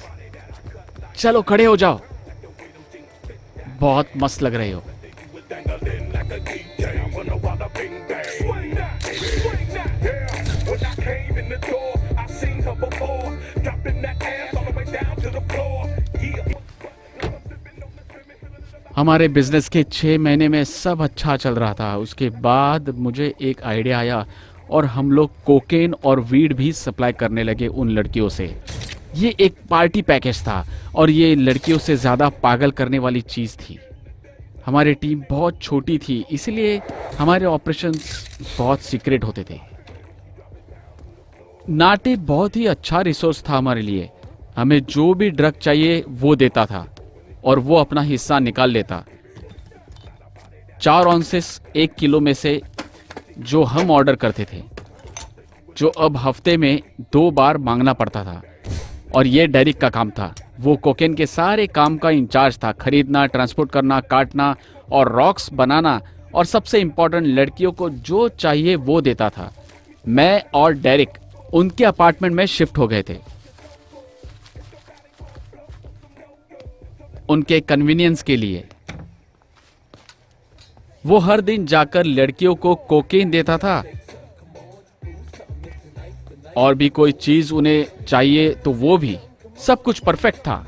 चलो खड़े हो जाओ, बहुत मस्त लग रहे हो। हमारे बिजनेस के 6 महीने में सब अच्छा चल रहा था। उसके बाद मुझे एक आइडिया आया और हम लोग कोकेन और वीड भी सप्लाई करने लगे उन लड़कियों से। ये एक पार्टी पैकेज था और ये लड़कियों से ज़्यादा पागल करने वाली चीज़ थी। हमारी टीम बहुत छोटी थी, इसलिए हमारे ऑपरेशंस बहुत सीक्रेट होते थे। नाटे बहुत ही अच्छा रिसोर्स था हमारे लिए। हमें जो भी ड्रग चाहिए वो देता था और वो अपना हिस्सा निकाल लेता। 4 ऑन्सेस 1 किलो में से जो हम ऑर्डर करते थे, जो अब हफ्ते में 2 बार मांगना पड़ता था। और ये डेरिक का काम था। वो कोकेन के सारे काम का इंचार्ज था, खरीदना, ट्रांसपोर्ट करना, काटना और रॉक्स बनाना, और सबसे इंपॉर्टेंट, लड़कियों को जो चाहिए वो देता था। मैं और डेरिक उनके अपार्टमेंट में शिफ्ट हो गए थे उनके कन्वीनियंस के लिए। वो हर दिन जाकर लड़कियों को कोकेन देता था, और भी कोई चीज उन्हें चाहिए तो वो भी। सब कुछ परफेक्ट था।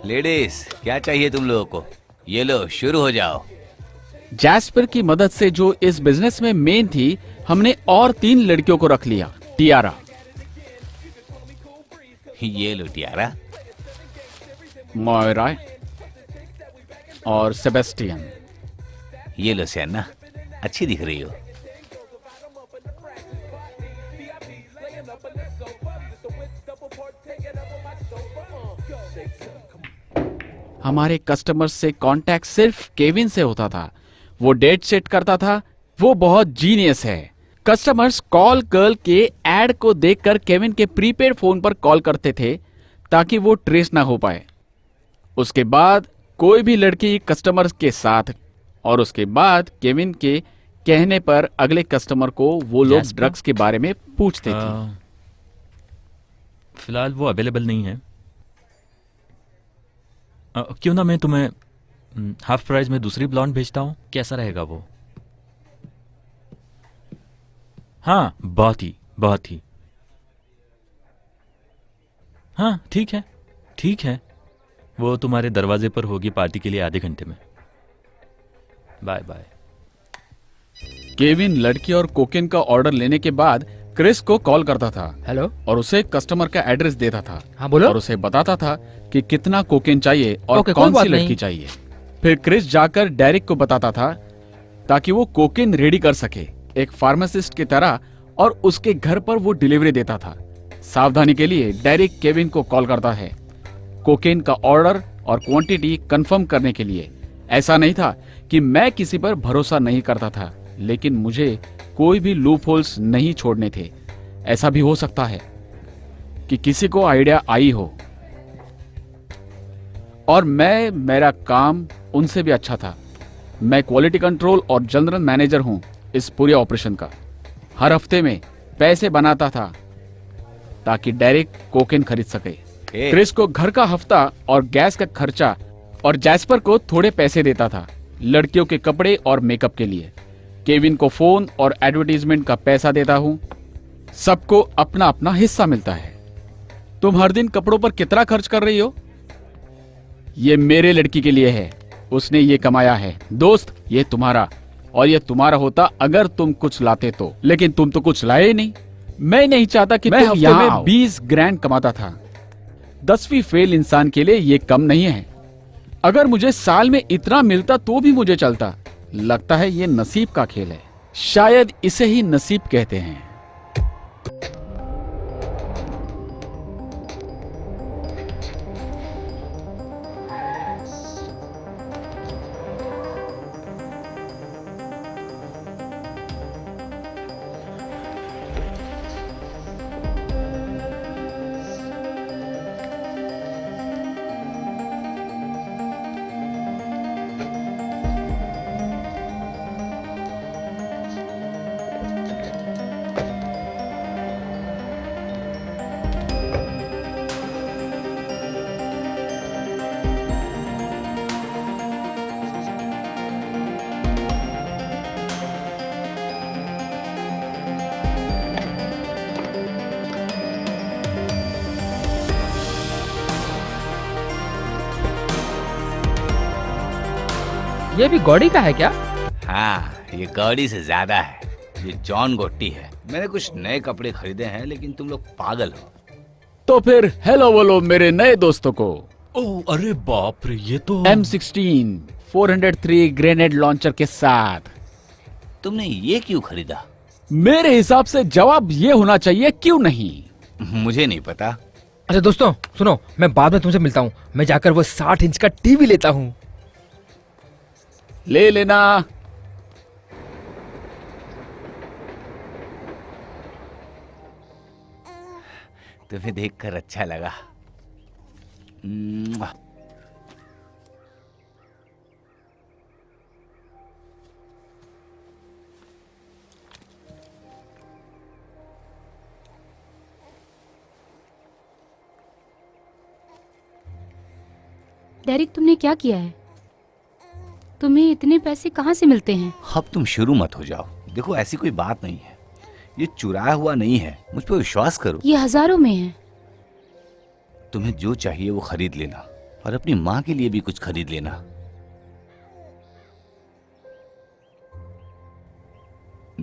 लेडीज, क्या चाहिए तुम लोगों को? ये लो, शुरू हो जाओ। जैस्पर की मदद से, जो इस बिजनेस में मेन थी, हमने और 3 लड़कियों को रख लिया। टियारा, ये लो टियारा, मॉयरा और सेबेस्टियन। ये लो सियाना, अच्छी दिख रही हो। हमारे कस्टमर्स से कांटेक्ट सिर्फ केविन से होता था। वो डेट सेट करता था। वो बहुत जीनियस है। कस्टमर्स कॉल गर्ल के एड को देखकर केविन के प्रीपेड फोन पर कॉल करते थे ताकि वो ट्रेस ना हो पाए। उसके बाद कोई भी लड़की कस्टमर्स के साथ, और उसके बाद केविन के कहने पर अगले कस्टमर को वो लोग Jasper? ड्रग्स के बारे में पूछते थे। फिलहाल वो अवेलेबल नहीं है। क्यों ना मैं तुम्हें हाफ प्राइस में दूसरी ब्लॉन्ड भेजता हूँ, कैसा रहेगा वो? हाँ, बहुत ही। हाँ, ठीक है। वो तुम्हारे दरवाजे पर होगी पार्टी के लिए आधे घंटे में। Bye bye. केविन लड़की और कोकेन का ऑर्डर लेने के बाद क्रिस को कॉल करता था हेलो। और उसे कस्टमर का एड्रेस देता था। हाँ बोलो। और उसे बताता था कि कितना कोकेन चाहिए और ओके, कोई कौन बात सी लड़की नहीं। चाहिए। फिर क्रिस जाकर डेरिक को बताता था ताकि वो कोकेन रेडी कर सके एक फार्मासिस्ट की तरह, और उसके घर पर वो डिलीवरी देता था। सावधानी के लिए डेरिक केविन को कॉल करता है कोकेन का ऑर्डर और क्वांटिटी कंफर्म करने के लिए। ऐसा नहीं था कि मैं किसी पर भरोसा नहीं करता था, लेकिन मुझे कोई भी लूप होल्स नहीं छोड़ने थे। ऐसा भी हो सकता है कि किसी को आइडिया आई हो, और मेरा काम उनसे भी अच्छा था। मैं क्वालिटी कंट्रोल और जनरल मैनेजर हूं इस पूरे ऑपरेशन का। हर हफ्ते में पैसे बनाता था ताकि डेरिक कोकेन खरीद सके। क्रिस को घर का हफ्ता और गैस का खर्चा, और जैस्पर को थोड़े पैसे देता था लड़कियों के कपड़े और मेकअप के लिए। केविन को फोन और एडवर्टीजमेंट का पैसा देता हूं। सबको अपना अपना हिस्सा मिलता है। तुम हर दिन कपड़ों पर कितना खर्च कर रही हो? ये मेरे लड़की के लिए है, उसने ये कमाया है। दोस्त, ये तुम्हारा, और ये तुम्हारा होता अगर तुम कुछ लाते तो, लेकिन तुम तो कुछ लाए नहीं। मैं नहीं चाहता कि तुम यहाँ में 20 ग्रैंड कमाता था। 10वीं फेल इंसान के लिए ये कम नहीं है। अगर मुझे साल में इतना मिलता तो भी मुझे चलता। लगता है ये नसीब का खेल है। शायद इसे ही नसीब कहते हैं। ये भी गौड़ी का है क्या? हाँ, ये गौड़ी से ज्यादा है। ये जॉन गोट्टी है। मैंने कुछ नए कपड़े खरीदे हैं, लेकिन तुम लोग पागल हो। तो फिर हेलो बोलो मेरे नए दोस्तों को। ओह, अरे बाप रे, ये तो M16 403 ग्रेनेड लॉन्चर के साथ। तुमने ये क्यों खरीदा? मेरे हिसाब से जवाब ये होना चाहिए क्यों नहीं। मुझे नहीं पता। अच्छा दोस्तों सुनो, मैं बाद में तुमसे मिलता हूँ। मैं जाकर वो 60 इंच का टीवी लेता हूँ। ले लेना। तुम्हें देखकर अच्छा लगा। मुआ। डेरिक, तुमने क्या किया है? तुम्हें इतने पैसे कहाँ से मिलते हैं? अब तुम शुरू मत हो जाओ। देखो, ऐसी कोई बात नहीं है। ये चुराया हुआ नहीं है। मुझ पर विश्वास करो। ये हजारों में है। तुम्हें जो चाहिए वो खरीद लेना, और अपनी माँ के लिए भी कुछ खरीद लेना।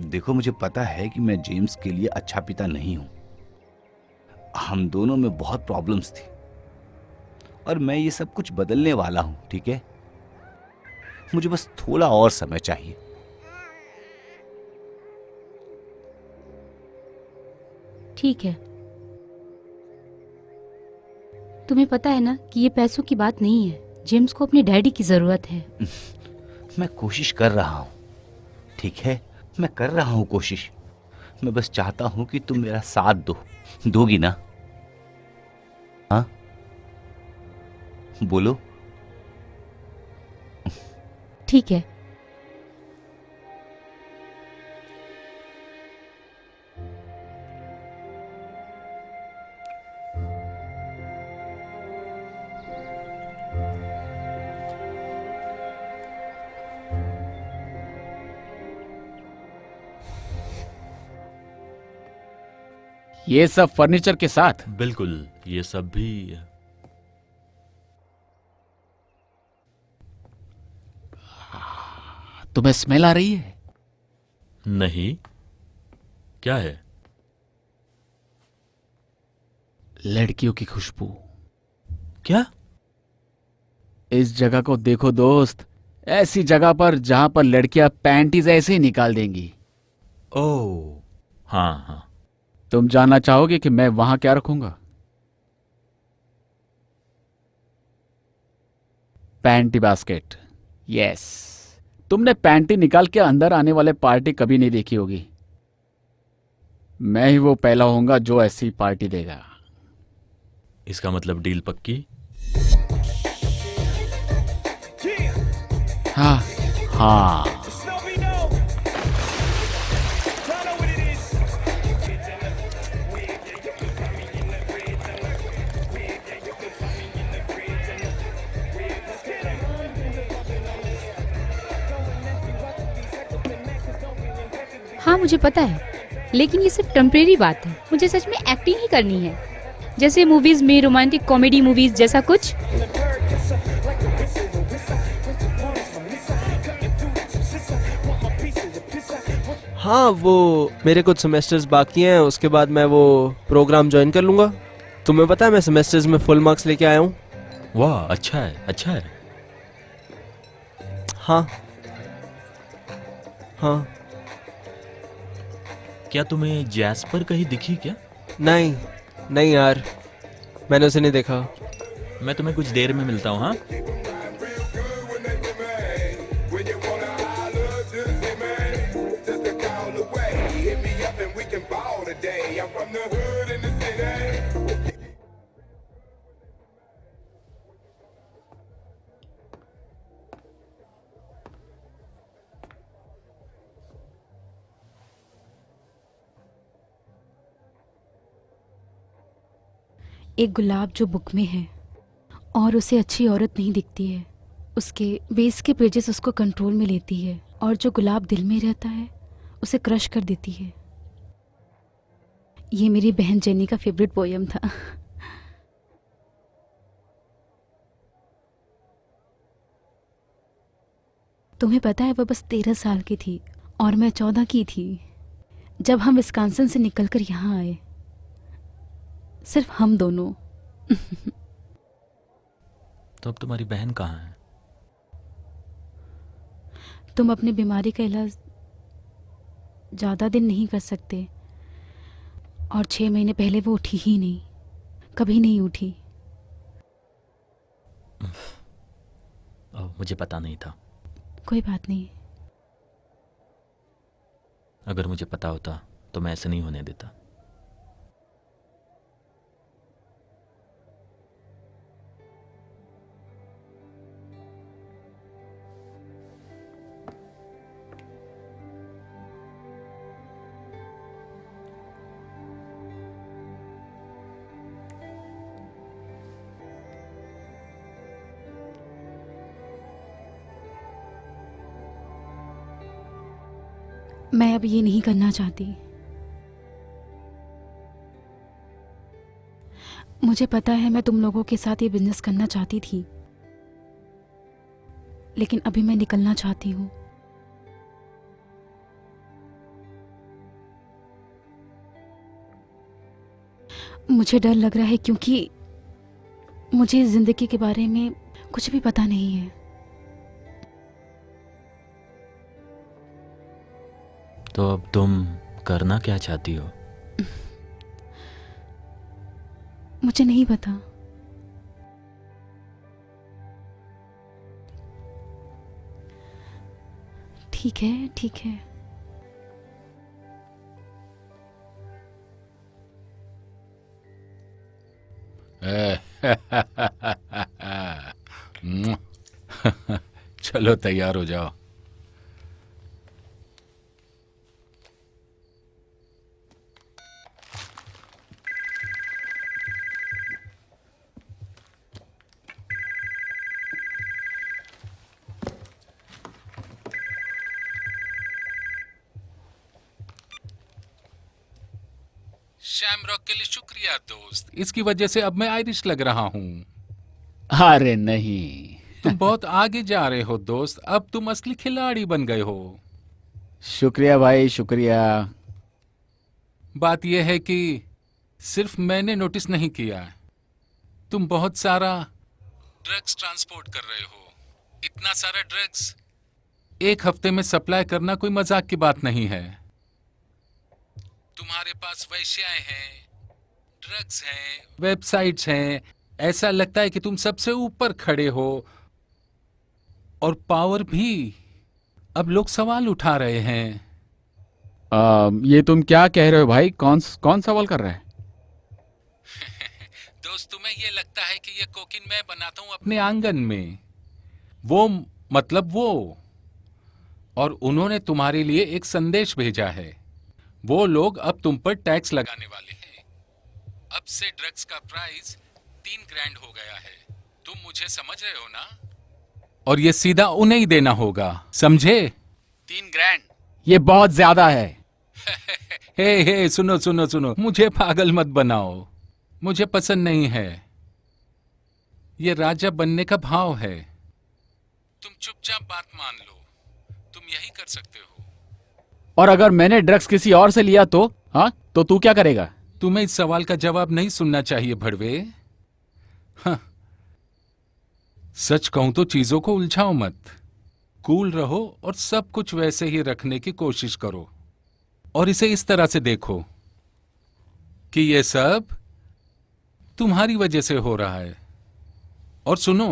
देखो, मुझे पता है कि मैं जेम्स के लिए अच्छा पिता नहीं हूं। हम दोनों में बहुत प्रॉब्लम्स थी, और मैं ये सब कुछ बदलने वाला हूं, ठीक है? मुझे बस थोड़ा और समय चाहिए। ठीक है। तुम्हें पता है ना कि ये पैसों की बात नहीं है। जेम्स को अपने डैडी की जरूरत है। मैं कोशिश कर रहा हूँ, ठीक है, मैं कर रहा हूँ कोशिश। मैं बस चाहता हूँ कि तुम मेरा साथ दोगी ना? हाँ, बोलो। ठीक है। ये सब फर्नीचर के साथ? बिल्कुल, ये सब भी। तुम्हें स्मेल आ रही है? नहीं, क्या है? लड़कियों की खुशबू। क्या? इस जगह को देखो दोस्त, ऐसी जगह पर जहां पर लड़कियां पैंटीज ऐसे ही निकाल देंगी। ओह, हाँ हाँ। तुम जानना चाहोगे कि मैं वहां क्या रखूंगा? Panty basket. यस, तुमने पैंटी निकाल के अंदर आने वाले पार्टी कभी नहीं देखी होगी। मैं ही वो पहला होऊंगा जो ऐसी पार्टी देगा। इसका मतलब डील पक्की? हाँ हाँ। हाँ मुझे पता है, लेकिन ये सिर्फ टेम्परेरी बात है। मुझे सच में एक्टिंग ही करनी है, जैसे मूवीज में रोमांटिक कॉमेडी मूवीज जैसा कुछ। हाँ, वो मेरे कुछ सेमेस्टर्स बाकी हैं, उसके बाद मैं वो प्रोग्राम ज्वाइन कर लूँगा। तुम्हें पता है मैं सेमेस्टर्स में फुल मार्क्स लेके आया हूँ। वाह, अच्छा है, अच्छा है। हाँ हाँ। क्या तुम्हें जैस्पर कहीं दिखी क्या? नहीं नहीं यार, मैंने उसे नहीं देखा। मैं तुम्हें कुछ देर में मिलता हूँ। हाँ, एक गुलाब जो बुक में है और उसे अच्छी औरत नहीं दिखती है, उसके बेस के पेजेस उसको कंट्रोल में लेती है, और जो गुलाब दिल में रहता है उसे क्रश कर देती है। ये मेरी बहन जेनी का फेवरेट पोयम था। तुम्हें पता है, वह बस 13 साल की थी और मैं 14 की थी जब हम विस्कॉन्सिन से निकलकर यहाँ आए, सिर्फ हम दोनों। तो अब तुम्हारी बहन कहाँ है? तुम अपनी बीमारी का इलाज ज़्यादा दिन नहीं कर सकते, और 6 महीने पहले वो उठी ही नहीं, कभी नहीं उठी। मुझे पता नहीं था। कोई बात नहीं। अगर मुझे पता होता तो मैं ऐसे नहीं होने देता। मैं अब ये नहीं करना चाहती। मुझे पता है मैं तुम लोगों के साथ ये बिजनेस करना चाहती थी, लेकिन अभी मैं निकलना चाहती हूँ। मुझे डर लग रहा है क्योंकि मुझे जिंदगी के बारे में कुछ भी पता नहीं है। तो अब तुम करना क्या चाहती हो? मुझे नहीं पता। ठीक है, ठीक है। चलो तैयार हो जाओ। शैमरॉक के लिए शुक्रिया दोस्त, इसकी वजह से अब मैं आयरिश लग रहा हूँ। अरे नहीं। तुम बहुत आगे जा रहे हो दोस्त, अब तुम असली खिलाड़ी बन गए हो। शुक्रिया भाई, शुक्रिया। बात यह है कि सिर्फ मैंने नोटिस नहीं किया, तुम बहुत सारा ड्रग्स ट्रांसपोर्ट कर रहे हो। इतना सारा ड्रग्स एक हफ्ते में सप्लाई करना कोई मजाक की बात नहीं है। तुम्हारे पास वैश्याएं हैं, ड्रग्स हैं, वेबसाइट्स हैं। ऐसा लगता है कि तुम सबसे ऊपर खड़े हो, और पावर भी। अब लोग सवाल उठा रहे हैं। ये तुम क्या कह रहे हो भाई? कौन सवाल कर रहा है? दोस्त, तुम्हें ये लगता है कि ये कोकीन मैं बनाता हूं अपने आंगन में? वो और उन्होंने तुम्हारे लिए एक संदेश भेजा है। वो लोग अब तुम पर टैक्स लगाने वाले हैं। अब से ड्रग्स का प्राइस 3 ग्रैंड हो गया है। तुम मुझे समझ रहे हो ना? और ये सीधा उन्हें ही देना होगा, समझे? 3 ग्रैंड। ये बहुत ज्यादा है। हे सुनो, मुझे पागल मत बनाओ। मुझे पसंद नहीं है। ये राजा बनने का भाव है। तुम चुपचाप बात मान लो। तुम यही कर सकते हो। और अगर मैंने ड्रग्स किसी और से लिया तो? हाँ, तो तू क्या करेगा? तुम्हें इस सवाल का जवाब नहीं सुनना चाहिए भड़वे। हाँ। सच कहूं तो चीजों को उलझाओ मत। कूल रहो और सब कुछ वैसे ही रखने की कोशिश करो। और इसे इस तरह से देखो कि ये सब तुम्हारी वजह से हो रहा है। और सुनो,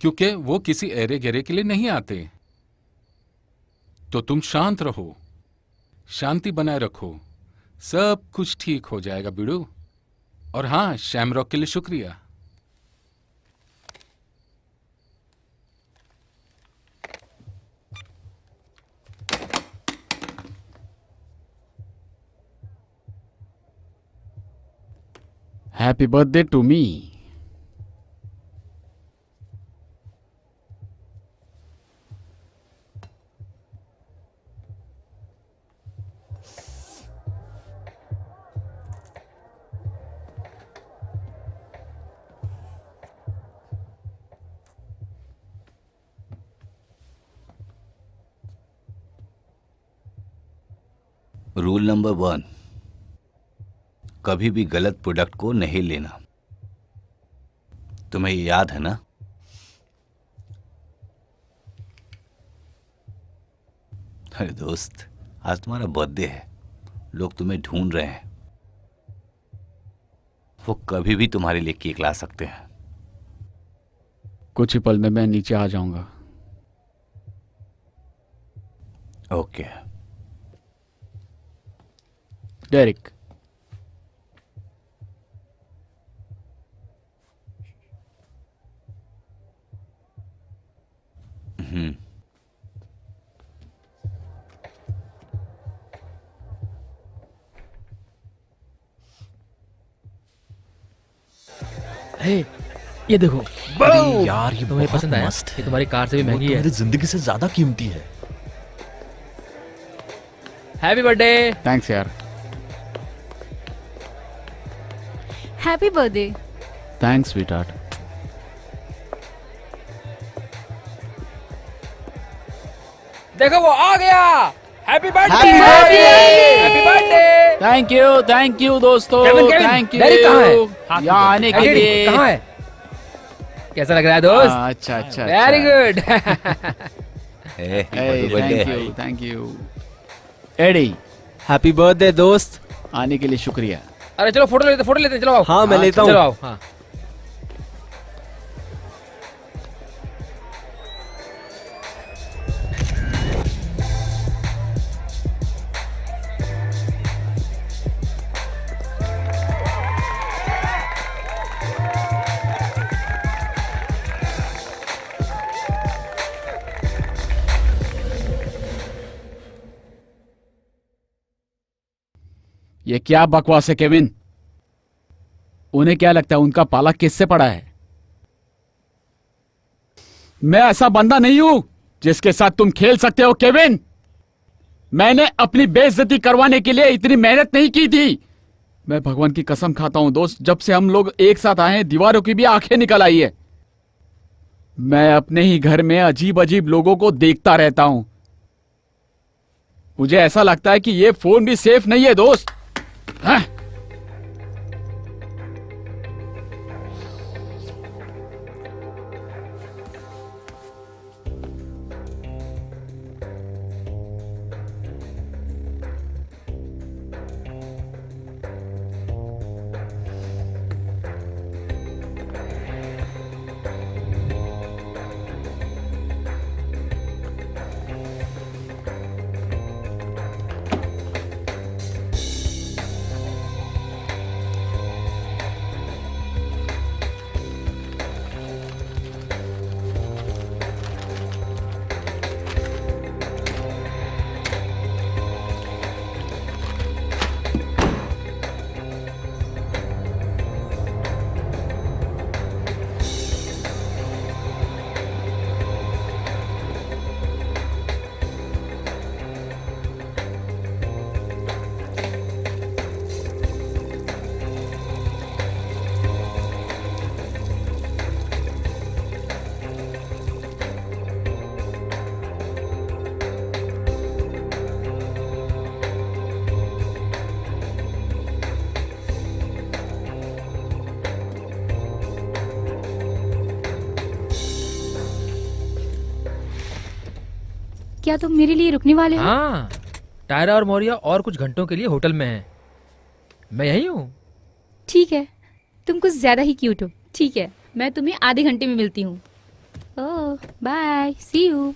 क्योंकि वो किसी एरे गेरे के लिए नहीं आते, तो तुम शांत रहो, शांति बनाए रखो। सब कुछ ठीक हो जाएगा बिड़ू। और हाँ, शैमरॉक के लिए शुक्रिया। Happy birthday to me. Rule number 1, कभी भी गलत प्रोडक्ट को नहीं लेना। तुम्हें ये याद है ना? अरे दोस्त, आज तुम्हारा बर्थडे है। लोग तुम्हें ढूंढ रहे हैं। वो कभी भी तुम्हारे लिए केक ला सकते हैं। कुछ ही पल में मैं नीचे आ जाऊंगा। ओके। डेरिक, हे, ये देखो। यार, ये तुम्हें बहुत पसंद आया? मस्त ये तुम्हारी कार से भी वो महंगी तो है। मेरी जिंदगी से ज्यादा कीमती है। Happy birthday. थैंक्स यार। Happy birthday. Thanks sweetheart. देखो वो आ गया। Happy birthday. Happy birthday! Happy birthday. Thank you दोस्तों। केविन, थैंक यू डेरिक कहाँ है? यहाँ आने के लिए। कहाँ है? कैसा लग रहा है दोस्त? अच्छा। Very good. Thank you Eddie. Happy birthday दोस्त। आने के लिए शुक्रिया। अरे चलो फोटो लेते चलो आओ। हाँ, मैं लेता हूँ। चलो आओ। हाँ। ये क्या बकवास है केविन? उन्हें क्या लगता है उनका पाला किससे पड़ा है? मैं ऐसा बंदा नहीं हूं जिसके साथ तुम खेल सकते हो केविन। मैंने अपनी बेइज्जती करवाने के लिए इतनी मेहनत नहीं की थी। मैं भगवान की कसम खाता हूं दोस्त, जब से हम लोग एक साथ आए हैं दीवारों की भी आंखें निकल आई है। मैं अपने ही घर में अजीब अजीब लोगों को देखता रहता हूं। मुझे ऐसा लगता है कि ये फोन भी सेफ नहीं है दोस्त। हाँ? क्या तुम मेरे लिए रुकने वाले हो? हाँ, टायरा और मौर्या और कुछ घंटों के लिए होटल में हैं। मैं यही हूँ। ठीक है, तुम कुछ ज्यादा ही क्यूट हो। ठीक है, मैं तुम्हें आधे घंटे में मिलती हूँ। ओह बाय, सी यू।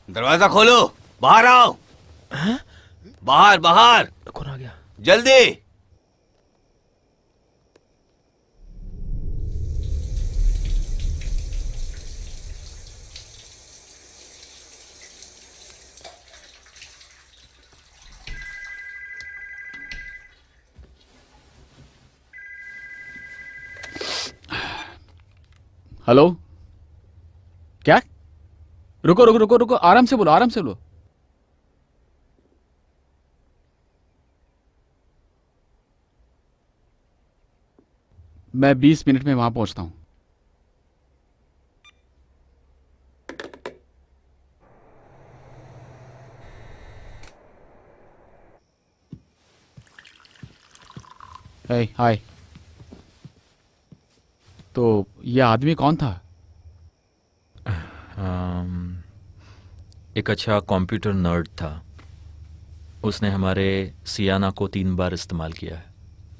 दरवाजा खोलो, बाहर आओ। बाहर बाहर। कौन आ गया? जल्दी। हेलो, क्या? रुको रुको रुको रुको, आराम से बोलो, आराम से बोलो। मैं 20 मिनट में वहां पहुंचता हूं। हाय। तो ये आदमी कौन था? एक अच्छा कंप्यूटर नर्ड था। उसने हमारे सियाना को 3 बार इस्तेमाल किया है।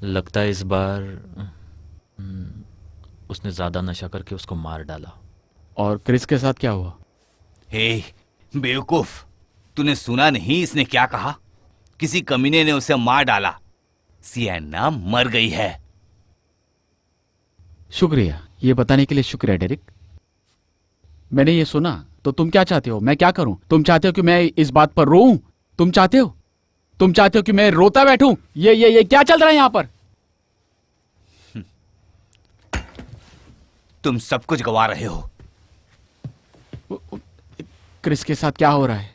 लगता है इस बार उसने ज़्यादा नशा करके उसको मार डाला। और क्रिस के साथ क्या हुआ? हे बेवकूफ, तूने सुना नहीं इसने क्या कहा? किसी कमीने ने उसे मार डाला। सिएन्ना मर गई है। शुक्रिया, ये बताने के लिए शुक्रिया डेरिक। मैंने ये सुना, तो तुम क्या चाहते हो? मैं क्या करूं? तुम चाहते हो कि मैं इस बात पर रोऊं? तुम चाहते हो कि मैं रोता बैठूं? ये क्या चल रहा है यहां पर? तुम सब कुछ गवा रहे हो। क्रिस के साथ क्या हो रहा है?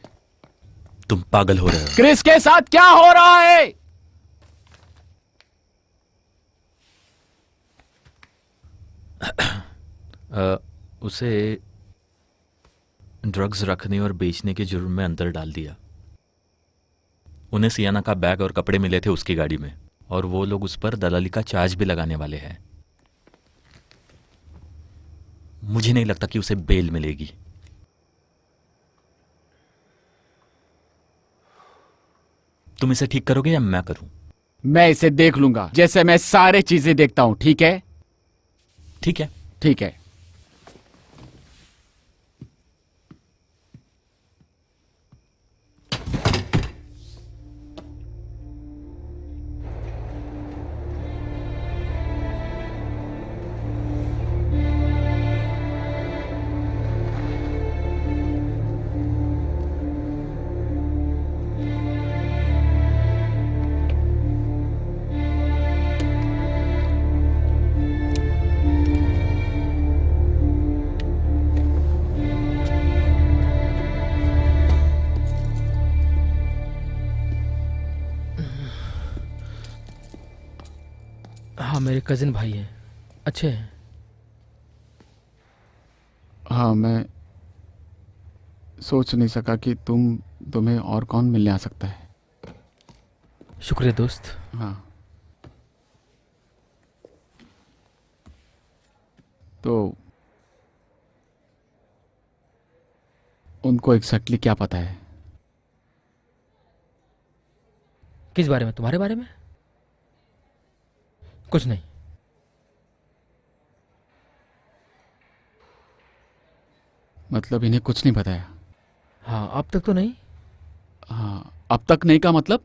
तुम पागल हो रहे हो। क्रिस के साथ क्या हो रहा है? उसे ड्रग्स रखने और बेचने के जुर्म में अंदर डाल दिया। उन्हें सियाना का बैग और कपड़े मिले थे उसकी गाड़ी में, और वो लोग उस पर दलाली का चार्ज भी लगाने वाले हैं। मुझे नहीं लगता कि उसे बेल मिलेगी। तुम इसे ठीक करोगे या मैं करूं? मैं इसे देख लूंगा, जैसे मैं सारे चीजें देखता हूं। ठीक है? ठीक है। ठीक है। हाँ, मेरे कजिन भाई हैं, अच्छे हैं। हाँ, मैं सोच नहीं सका कि तुम्हें और कौन मिलने आ सकता है। शुक्रिया दोस्त। हाँ, तो उनको एग्जैक्टली क्या पता है? किस बारे में? तुम्हारे बारे में? कुछ नहीं। मतलब इन्हें कुछ नहीं बताया? हाँ, अब तक तो नहीं। हाँ, अब तक नहीं का मतलब?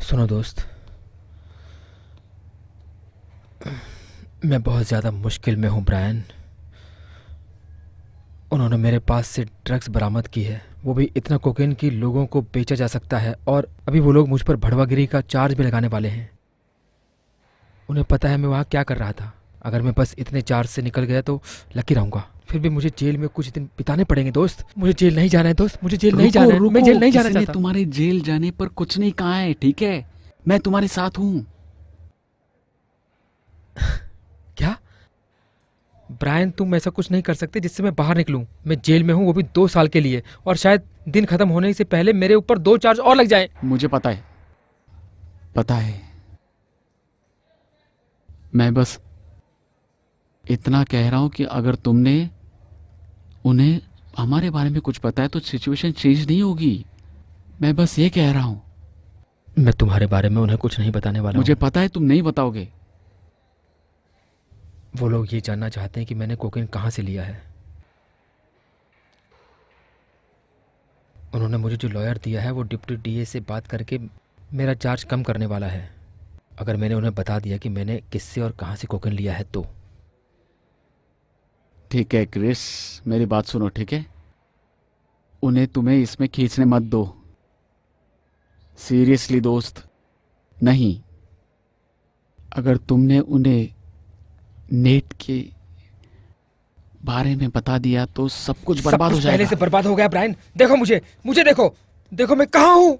सुनो दोस्त, मैं बहुत ज़्यादा मुश्किल में हूँ ब्रायन। उन्होंने मेरे पास से ड्रग्स बरामद की है, वो भी इतना कोकेन कि लोगों को बेचा जा सकता है, और अभी वो लोग मुझ पर भड़वागिरी का चार्ज भी लगाने वाले हैं। उन्हें पता है मैं वहाँ क्या कर रहा था। अगर मैं बस इतने चार्ज से निकल गया तो लकी रहूँगा। फिर भी मुझे जेल में कुछ दिन बिताने पड़ेंगे दोस्त। मुझे जेल नहीं जाना है दोस्त, मुझे जेल नहीं जाना है। मैं जेल नहीं जाना चाहता। तुम्हारे जेल जाने पर कुछ नहीं कहा है, ठीक है? मैं तुम्हारे साथ हूँ। क्या ब्रायन, तुम ऐसा कुछ नहीं कर सकते जिससे मैं बाहर निकलूं। मैं जेल में हूं, वो भी 2 साल के लिए, और शायद दिन खत्म होने से पहले मेरे ऊपर 2 चार्ज और लग जाए। मुझे पता है। मैं बस इतना कह रहा हूं कि अगर तुमने उन्हें हमारे बारे में कुछ पता है तो सिचुएशन चेंज नहीं होगी। मैं बस ये कह रहा हूं। मैं तुम्हारे बारे में उन्हें कुछ नहीं बताने वाला मुझे हूं। पता है तुम नहीं बताओगे। वो लोग ये जानना चाहते हैं कि मैंने कोकेन कहाँ से लिया है। उन्होंने मुझे जो लॉयर दिया है वो डिप्टी डीए से बात करके मेरा चार्ज कम करने वाला है। अगर मैंने उन्हें बता दिया कि मैंने किससे और कहाँ से कोकेन लिया है तो। ठीक है क्रिस, मेरी बात सुनो, ठीक है? उन्हें तुम्हें इसमें खींचने मत दो। सीरियसली दोस्त, नहीं। अगर तुमने उन्हें नेट के बारे में बता दिया तो सब कुछ बर्बाद हो जाएगा। पहले से बर्बाद हो गया ब्रायन। देखो मुझे देखो मैं कहाँ हूँ।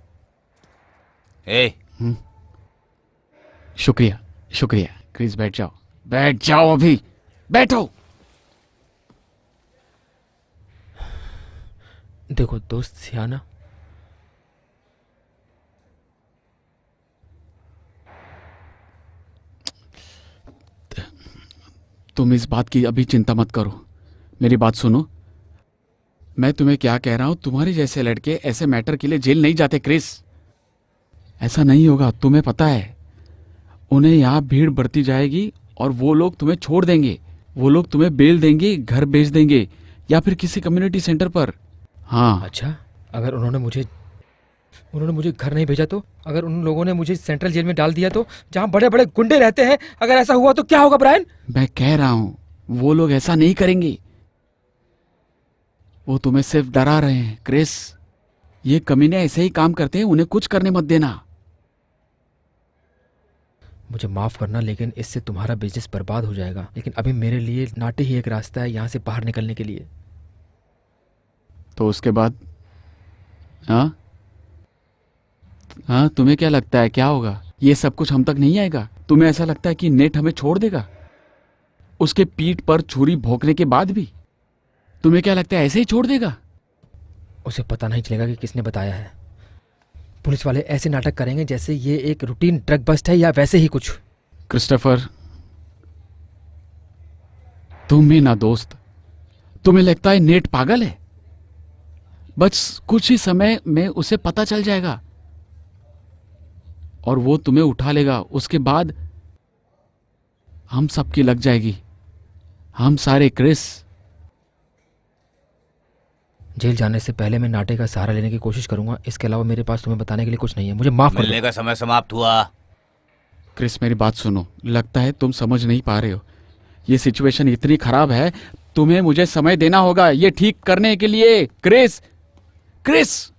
शुक्रिया क्रिस, बैठ जाओ अभी, बैठो। देखो दोस्त सियाना, तुम इस बात की अभी चिंता मत करो, मेरी बात सुनो। मैं तुम्हें क्या कह रहा हूं, तुम्हारे जैसे लड़के ऐसे मैटर के लिए जेल नहीं जाते क्रिस। ऐसा नहीं होगा, तुम्हें पता है। उन्हें यहां भीड़ बढ़ती जाएगी और वो लोग तुम्हें छोड़ देंगे। वो लोग तुम्हें बेल देंगे, घर भेज देंगे, या फिर किसी कम्युनिटी सेंटर पर। हाँ। अच्छा, अगर उन्होंने मुझे घर नहीं भेजा तो, अगर उन लोगों ने मुझे सेंट्रल जेल में डाल दिया तो, जहां बड़े बड़े गुंडे रहते हैं, अगर ऐसा हुआ तो क्या होगा ब्रायन? मैं कह रहा हूं वो लोग ऐसा नहीं करेंगे। वो तुम्हें सिर्फ डरा रहे हैं क्रिस। ये कमीने ऐसे ही काम करते हैं, उन्हें कुछ करने मत देना। मुझे माफ करना, लेकिन इससे तुम्हारा बिजनेस बर्बाद हो जाएगा। लेकिन अभी मेरे लिए नाटे ही एक रास्ता है यहाँ से बाहर निकलने के लिए। तो उसके बाद? हाँ हाँ, तुम्हें क्या लगता है क्या होगा? ये सब कुछ हम तक नहीं आएगा? तुम्हें ऐसा लगता है कि नेट हमें छोड़ देगा उसके पीठ पर छुरी भोंकने के बाद भी? तुम्हें क्या लगता है ऐसे ही छोड़ देगा? उसे पता नहीं चलेगा कि किसने बताया है। पुलिस वाले ऐसे नाटक करेंगे जैसे ये एक रूटीन ड्रग बस्ट है या वैसे ही कुछ। क्रिस्टोफर, तुम भी ना दोस्त, तुम्हें लगता है नेट पागल है? बस कुछ ही समय में उसे पता चल जाएगा और वो तुम्हें उठा लेगा। उसके बाद हम सबकी लग जाएगी, हम सारे। क्रिस, जेल जाने से पहले मैं नाटे का सहारा लेने की कोशिश करूंगा। इसके अलावा मेरे पास तुम्हें बताने के लिए कुछ नहीं है। मुझे माफ कर दो। मिलने का समय समाप्त हुआ। क्रिस मेरी बात सुनो, लगता है तुम समझ नहीं पा रहे हो। ये सिचुएशन इतनी खराब है, तुम्हें मुझे समय देना होगा ये ठीक करने के लिए। Chris, Chris.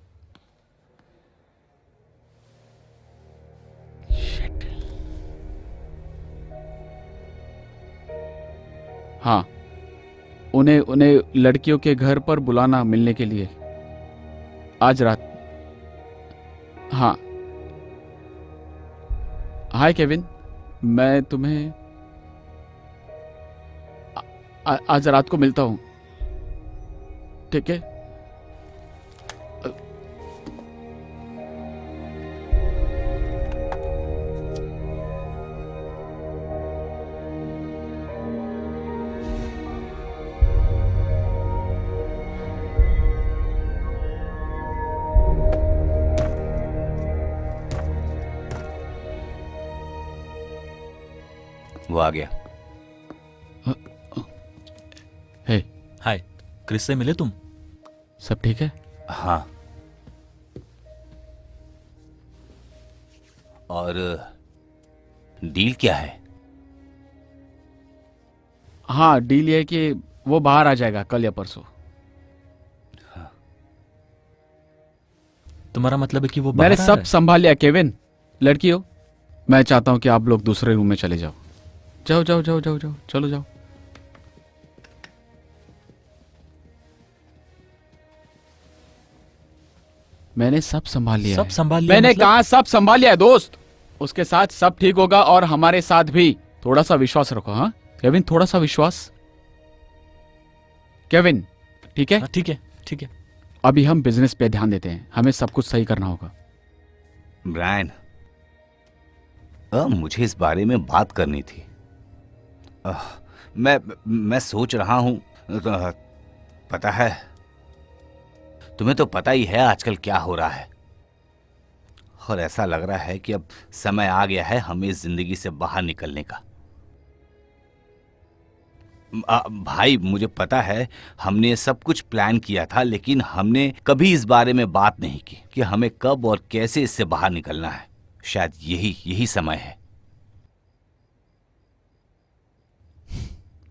हाँ, उन्हें लड़कियों के घर पर बुलाना मिलने के लिए आज रात। हाँ। हाय केविन, मैं तुम्हें आज रात को मिलता हूं, ठीक है? वो आ गया। हे, हाय, क्रिस से मिले तुम? सब ठीक है? हाँ। और डील क्या है? हाँ, डील ये है कि वो बाहर आ जाएगा कल या परसों। तुम्हारा मतलब है कि वो मैंने बाहर आ सब रहा है? संभाल लिया केविन। लड़कियों, मैं चाहता हूं कि आप लोग दूसरे रूम में चले जाओ। जाओ जाओ जाओ जाओ जाओ, चलो जाओ। मैंने सब संभाल लिया सब है। संभाल लिया मैंने मतलब? कहा सब संभाल लिया है दोस्त। उसके साथ सब ठीक होगा और हमारे साथ भी। थोड़ा सा विश्वास रखो। हाँ केविन, थोड़ा सा विश्वास। केविन, ठीक है? हाँ, ठीक है, ठीक है। अभी हम बिजनेस पे ध्यान देते हैं, हमें सब कुछ सही करना होगा। ब्रायन, मुझे इस बारे में बात करनी थी। मैं सोच रहा हूं, पता है, तुम्हें तो पता ही है आजकल क्या हो रहा है, और ऐसा लग रहा है कि अब समय आ गया है हमें इस जिंदगी से बाहर निकलने का। भाई, मुझे पता है हमने सब कुछ प्लान किया था, लेकिन हमने कभी इस बारे में बात नहीं की कि हमें कब और कैसे इससे बाहर निकलना है। शायद यही समय है।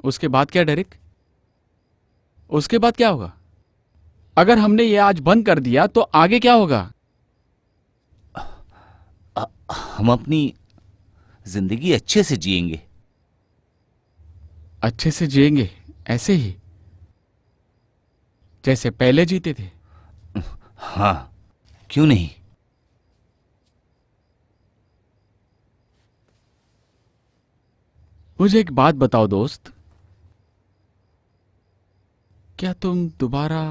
उसके बाद क्या डेरिक? उसके बाद क्या होगा? अगर हमने ये आज बंद कर दिया तो आगे क्या होगा? हम अपनी जिंदगी अच्छे से जिएंगे। अच्छे से जिएंगे, ऐसे ही जैसे पहले जीते थे। हाँ, क्यों नहीं? मुझे एक बात बताओ दोस्त, क्या तुम दोबारा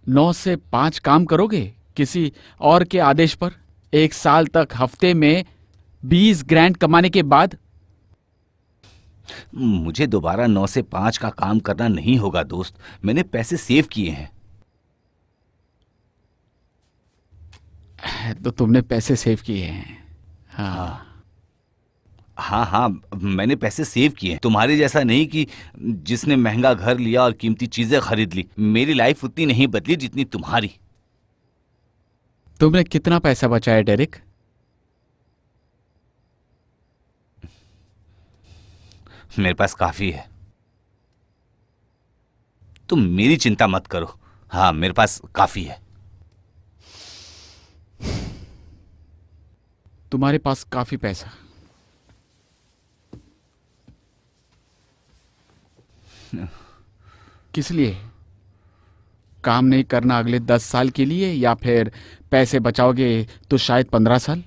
9 से 5 काम करोगे किसी और के आदेश पर? 1 साल तक हफ्ते में 20 ग्रैंड कमाने के बाद? मुझे दोबारा 9 से 5 का काम करना नहीं होगा दोस्त। मैंने पैसे सेव किए हैं। तो तुमने पैसे सेव किए हैं? हाँ। हाँ हाँ, मैंने पैसे सेव किए, तुम्हारे जैसा नहीं कि जिसने महंगा घर लिया और कीमती चीजें खरीद ली। मेरी लाइफ उतनी नहीं बदली जितनी तुम्हारी। तुमने कितना पैसा बचाया डेरिक? मेरे पास काफी है, तुम मेरी चिंता मत करो। हाँ, मेरे पास काफी है। तुम्हारे पास काफी पैसा? किस लिए? काम नहीं करना अगले 10 साल के लिए, या फिर पैसे बचाओगे तो शायद 15 साल?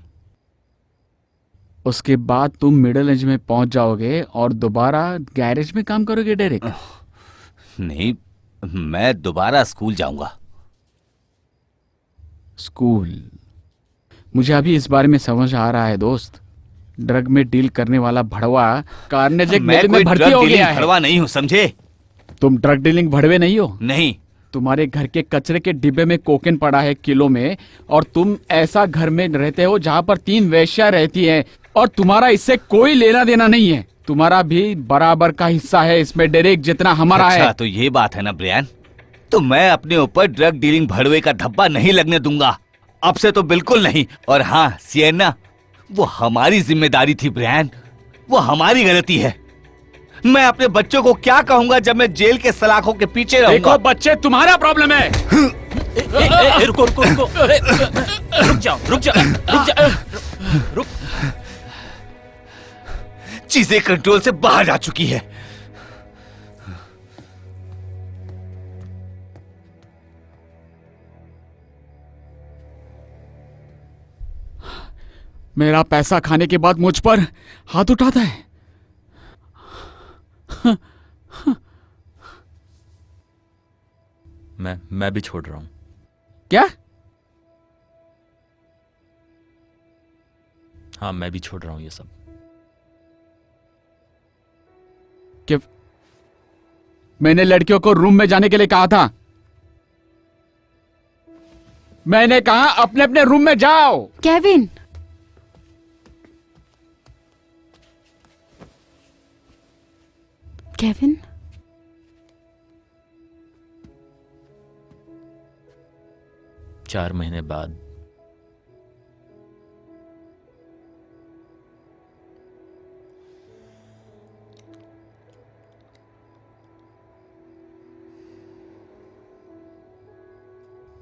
उसके बाद तुम मिडिल एज में पहुंच जाओगे और दोबारा गैरेज में काम करोगे डेरिक? नहीं, मैं दोबारा स्कूल जाऊंगा। स्कूल? मुझे अभी इस बारे में समझ आ रहा है दोस्त। ड्रग में डील करने वाला भड़वा कार्नेजेक मेल में भर्ती हो गया है। भड़वा नहीं हूँ, समझे? तुम ड्रग डीलिंग भड़वे नहीं हो? नहीं। तुम्हारे घर के कचरे के डिब्बे में कोकेन पड़ा है किलो में, और तुम ऐसा घर में रहते हो जहां पर 3 वेश्या रहती हैं, और तुम्हारा इससे कोई लेना देना नहीं है। तुम्हारा भी बराबर का हिस्सा है इसमें डेरिक, जितना हमारा है। अच्छा, तो ये बात है ना ब्रियान, तो मैं अपने ऊपर ड्रग डीलिंग भड़वे का धब्बा नहीं लगने दूंगा, अब से तो बिल्कुल नहीं। और हाँ सिएना, वो हमारी जिम्मेदारी थी ब्रियान, वो हमारी गलती है। मैं अपने बच्चों को क्या कहूंगा जब मैं जेल के सलाखों के पीछे रहूंगा? देखो बच्चे, तुम्हारा प्रॉब्लम है। रुको रुको रुको, रुक जाओ रुक जाओ रुक जाओ रुक। चीजें कंट्रोल से बाहर जा चुकी है। मेरा पैसा खाने के बाद मुझ पर हाथ उठाता है। मैं भी छोड़ रहा हूं। क्या? हाँ, मैं भी छोड़ रहा हूं ये सब। कि मैंने लड़कियों को रूम में जाने के लिए कहा था। मैंने कहा अपने अपने रूम में जाओ। केविन, केविन, 4 महीने बाद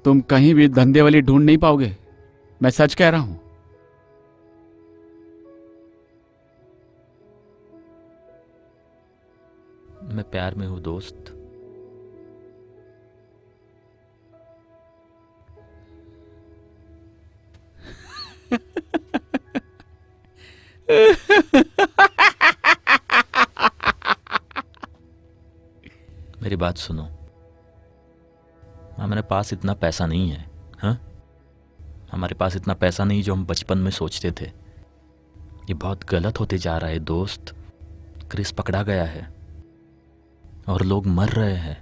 तुम कहीं भी धंधे वाली ढूंढ नहीं पाओगे, मैं सच कह रहा हूं। मैं प्यार में हूं दोस्त। मेरी बात सुनो, हमारे पास इतना पैसा नहीं है। हाँ, हमारे पास इतना पैसा नहीं जो हम बचपन में सोचते थे। ये बहुत गलत होते जा रहा है दोस्त। क्रिस पकड़ा गया है और लोग मर रहे हैं।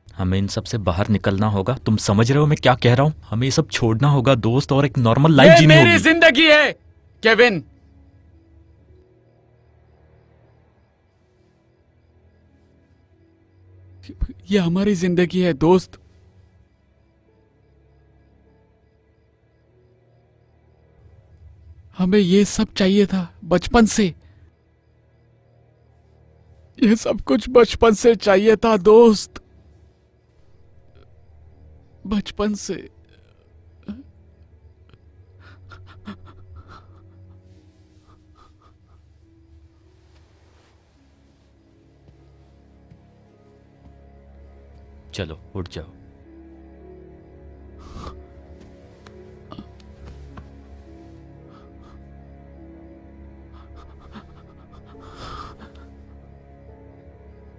हमें इन सब से बाहर निकलना होगा। तुम समझ रहे हो मैं क्या कह रहा हूं? हमें ये सब छोड़ना होगा दोस्त, और एक नॉर्मल लाइफ जीनी होगी। मेरी जिंदगी है केविन। ये हमारी जिंदगी है दोस्त। हमें ये सब चाहिए था बचपन से। ये सब कुछ बचपन से चाहिए था दोस्त, बचपन से। चलो उठ जाओ।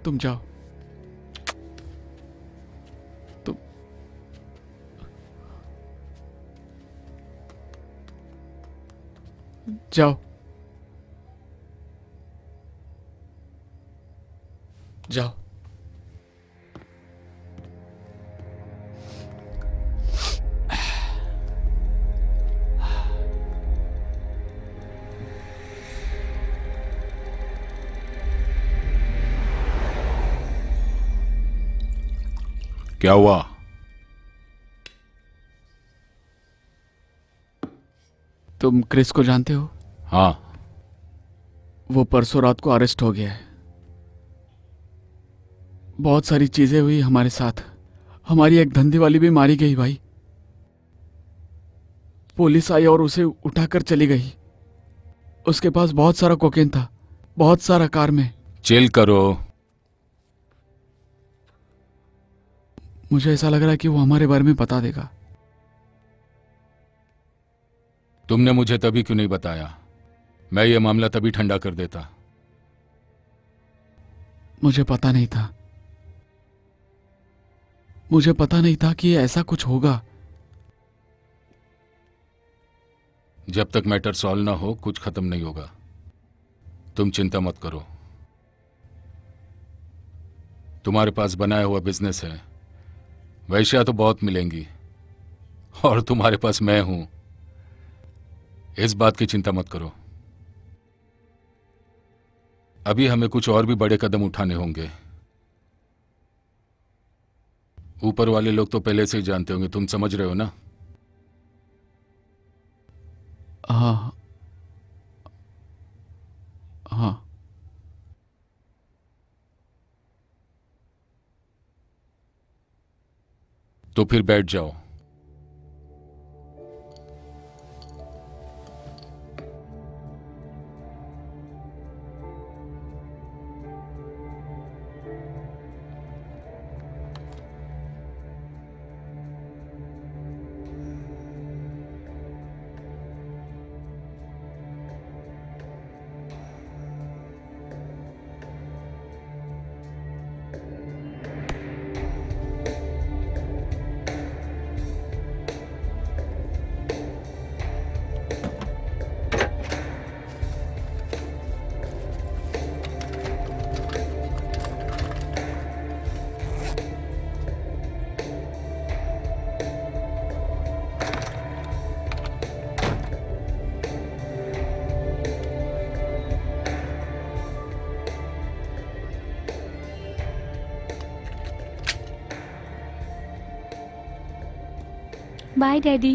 तुम जाओ। तुम जाओ, जाओ। क्या हुआ? तुम क्रिस को जानते हो? हाँ। वो परसों रात को अरेस्ट हो गया है। बहुत सारी चीजें हुई हमारे साथ। हमारी एक धंधे वाली भी मारी गई भाई। पुलिस आई और उसे उठाकर चली गई। उसके पास बहुत सारा कोकेन था, बहुत सारा कार में। चिल करो। मुझे ऐसा लग रहा है कि वो हमारे बारे में बता देगा। तुमने मुझे तभी क्यों नहीं बताया? मैं ये मामला तभी ठंडा कर देता। मुझे पता नहीं था। मुझे पता नहीं था कि ऐसा कुछ होगा। जब तक मैटर सॉल्व ना हो कुछ खत्म नहीं होगा। तुम चिंता मत करो। तुम्हारे पास बनाया हुआ बिजनेस है, वैश्या तो बहुत मिलेंगी, और तुम्हारे पास मैं हूं। इस बात की चिंता मत करो। अभी हमें कुछ और भी बड़े कदम उठाने होंगे। ऊपर वाले लोग तो पहले से ही जानते होंगे, तुम समझ रहे हो ना? हाँ हाँ। तो फिर बैठ जाओ। Bye daddy.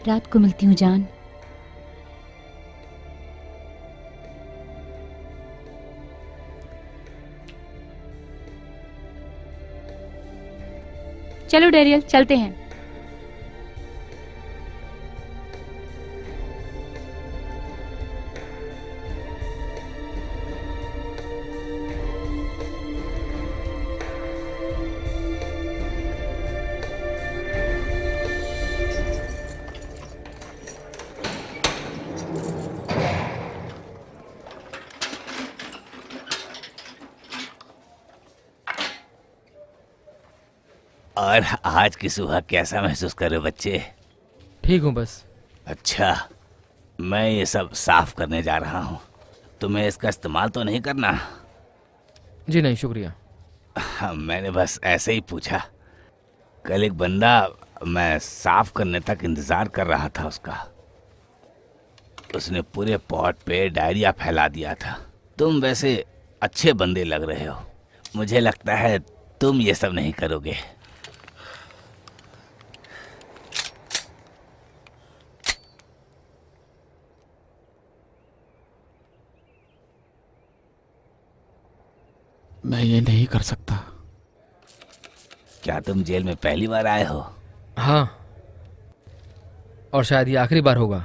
रात को मिलती हूँ जान। चलो डेरियल, चलते हैं। और आज की सुबह कैसा महसूस कर रहे हो बच्चे? ठीक हूँ बस। अच्छा, मैं ये सब साफ करने जा रहा हूँ। तुम्हें इसका इस्तेमाल तो नहीं करना? जी नहीं, शुक्रिया। मैंने बस ऐसे ही पूछा। कल एक बंदा, मैं साफ करने तक इंतजार कर रहा था उसका, उसने पूरे पॉट पे डायरिया फैला दिया था। तुम वैसे अच्छे बंदे लग रहे हो, मुझे लगता है तुम ये सब नहीं करोगे। मैं ये नहीं कर सकता। क्या तुम जेल में पहली बार आए हो? हाँ, और शायद ये आखिरी बार होगा।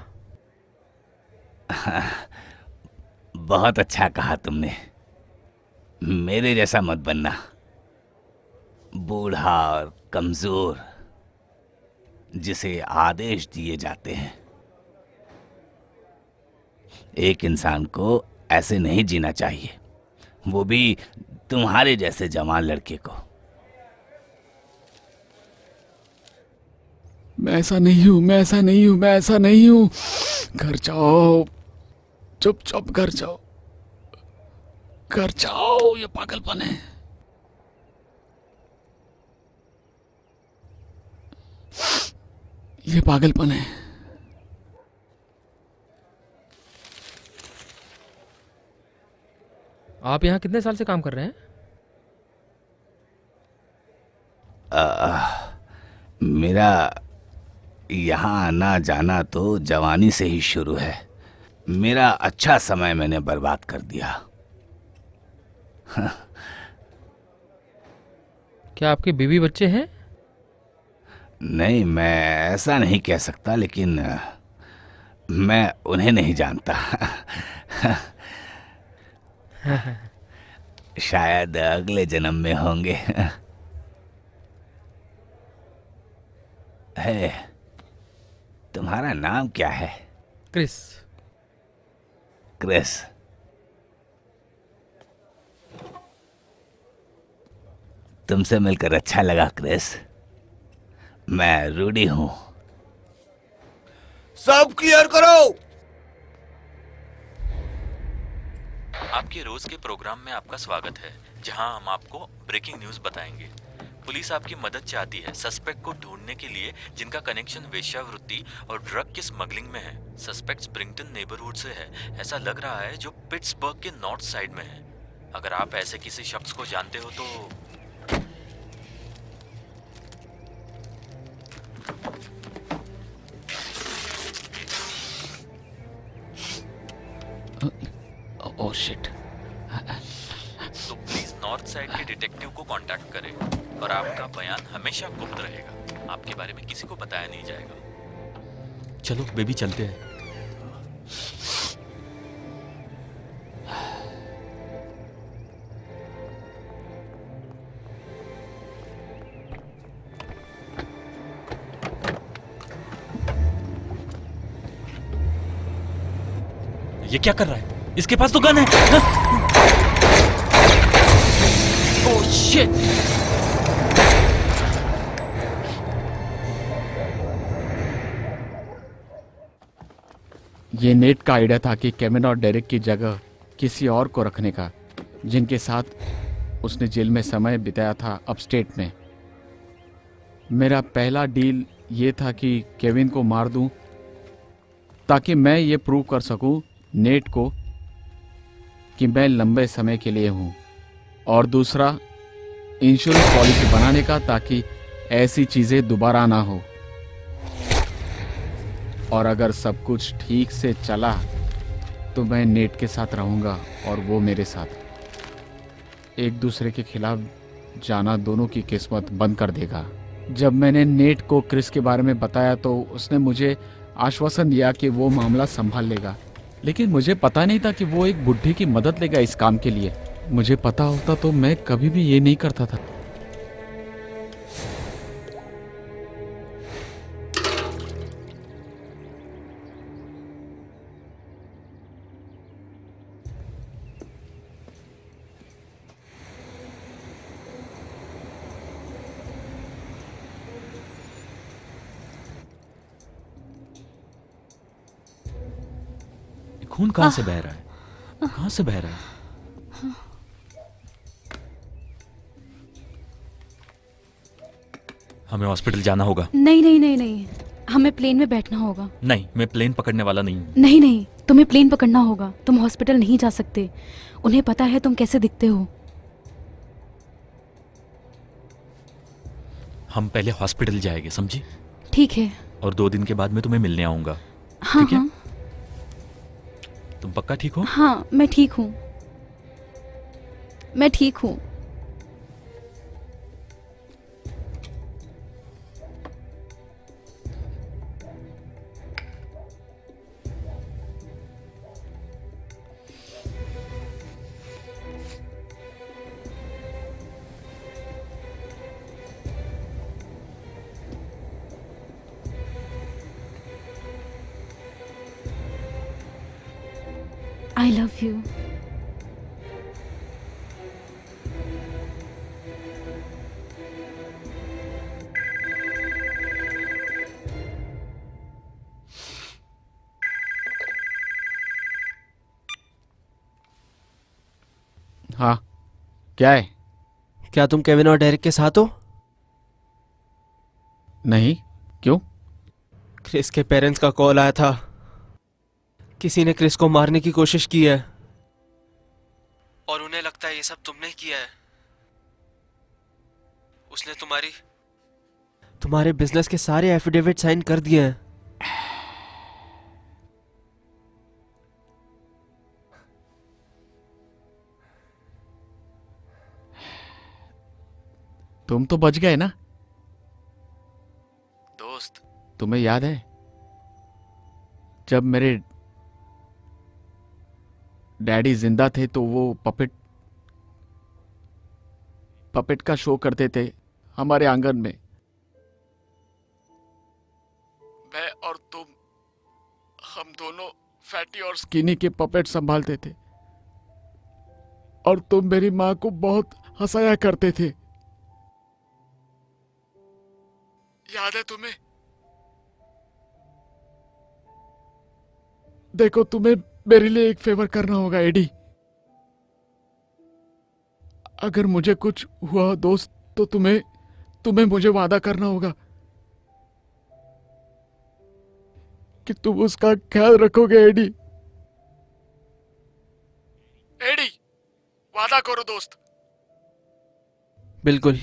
बहुत अच्छा कहा तुमने। मेरे जैसा मत बनना, बूढ़ा और कमजोर, जिसे आदेश दिए जाते हैं। एक इंसान को ऐसे नहीं जीना चाहिए, वो भी तुम्हारे जैसे जवान लड़के को। मैं ऐसा नहीं हूं, मैं ऐसा नहीं हूं, मैं ऐसा नहीं हूं। घर जाओ, चुपचाप घर जाओ, घर जाओ। ये पागलपन है। ये पागलपन है। आप यहाँ कितने साल से काम कर रहे हैं? मेरा यहाँ आना जाना तो जवानी से ही शुरू है। मेरा अच्छा समय मैंने बर्बाद कर दिया। क्या आपके बीवी बच्चे हैं? नहीं, मैं ऐसा नहीं कह सकता, लेकिन मैं उन्हें नहीं जानता। शायद अगले जन्म में होंगे। है, तुम्हारा नाम क्या है? क्रिस। क्रिस। तुमसे मिलकर अच्छा लगा क्रिस। मैं रूडी हूं। सब क्लियर करो। आपके रोज के प्रोग्राम में आपका स्वागत है, जहां हम आपको ब्रेकिंग न्यूज बताएंगे। पुलिस आपकी मदद चाहती है सस्पेक्ट को ढूंढने के लिए जिनका कनेक्शन वेश्यावृत्ति और ड्रग की स्मगलिंग में है। सस्पेक्ट स्प्रिंगटन नेबरहुड से है, ऐसा लग रहा है, जो पिट्सबर्ग के नॉर्थ साइड में है। अगर आप ऐसे किसी शख्स को जानते हो तो ओह शिट। तो प्लीज नॉर्थ साइड के डिटेक्टिव को कांटेक्ट करें और आपका बयान हमेशा गुप्त रहेगा। आपके बारे में किसी को बताया नहीं जाएगा। चलो बेबी, चलते हैं। ये क्या कर रहा है? इसके पास तो गन है। Oh shit. ये नेट का आइडिया था कि केविन और डेरिक की जगह किसी और को रखने का, जिनके साथ उसने जेल में समय बिताया था अपस्टेट में। मेरा पहला डील ये था कि केविन को मार दूं ताकि मैं ये प्रूव कर सकूं नेट को कि मैं लंबे समय के लिए हूं, और दूसरा इंश्योरेंस पॉलिसी बनाने का ताकि ऐसी चीजें दोबारा ना हो। और अगर सब कुछ ठीक से चला तो मैं नेट के साथ रहूंगा और वो मेरे साथ। एक दूसरे के खिलाफ जाना दोनों की किस्मत बंद कर देगा। जब मैंने नेट को क्रिस के बारे में बताया तो उसने मुझे आश्वासन दिया कि वो मामला संभाल लेगा, लेकिन मुझे पता नहीं था कि वो एक बुढ़ी की मदद लेगा इस काम के लिए। मुझे पता होता तो मैं कभी भी ये नहीं करता था। खून कहां से बह रहा है? कहां से बह रहा है? हमें हॉस्पिटल जाना होगा। नहीं नहीं नहीं नहीं, हमें प्लेन में बैठना होगा। नहीं, मैं प्लेन पकड़ने वाला नहीं हूँ। नहीं नहीं, तुम्हें प्लेन पकड़ना होगा। तुम हॉस्पिटल नहीं जा सकते। उन्हें पता है तुम कैसे दिखते हो। हम पहले हॉस्पिटल जाएंगे, समझी? ठीक है। और 2 दिन के बाद मैं तुम्हें मिलने आऊंगा। हाँ ठीक है? हाँ तुम पक्का ठीक हो? हाँ, मैं ठीक हूँ। मैं ठीक हूँ। I love you. हाँ, क्या है? क्या तुम केविन और डेरिक के साथ हो? नहीं, क्यों? क्रिस के पेरेंट्स का कॉल आया था। किसी ने क्रिस को मारने की कोशिश की है। और उन्हें लगता है ये सब तुमने किया है। उसने तुम्हारे बिजनेस के सारे एफिडेविट साइन कर दिए हैं। तुम तो बच गए ना दोस्त। तुम्हें याद है जब मेरे डैडी जिंदा थे तो वो पपेट का शो करते थे हमारे आंगन में। मैं और तुम, हम दोनों फैटी और स्किनी के पपेट संभालते थे और तुम मेरी मां को बहुत हंसाया करते थे। याद है तुम्हें? देखो, तुम्हें मेरे लिए एक फेवर करना होगा एडी। अगर मुझे कुछ हुआ दोस्त तो तुम्हें मुझे वादा करना होगा कि तुम उसका ख्याल रखोगे एडी। एडी, वादा करो दोस्त। बिल्कुल।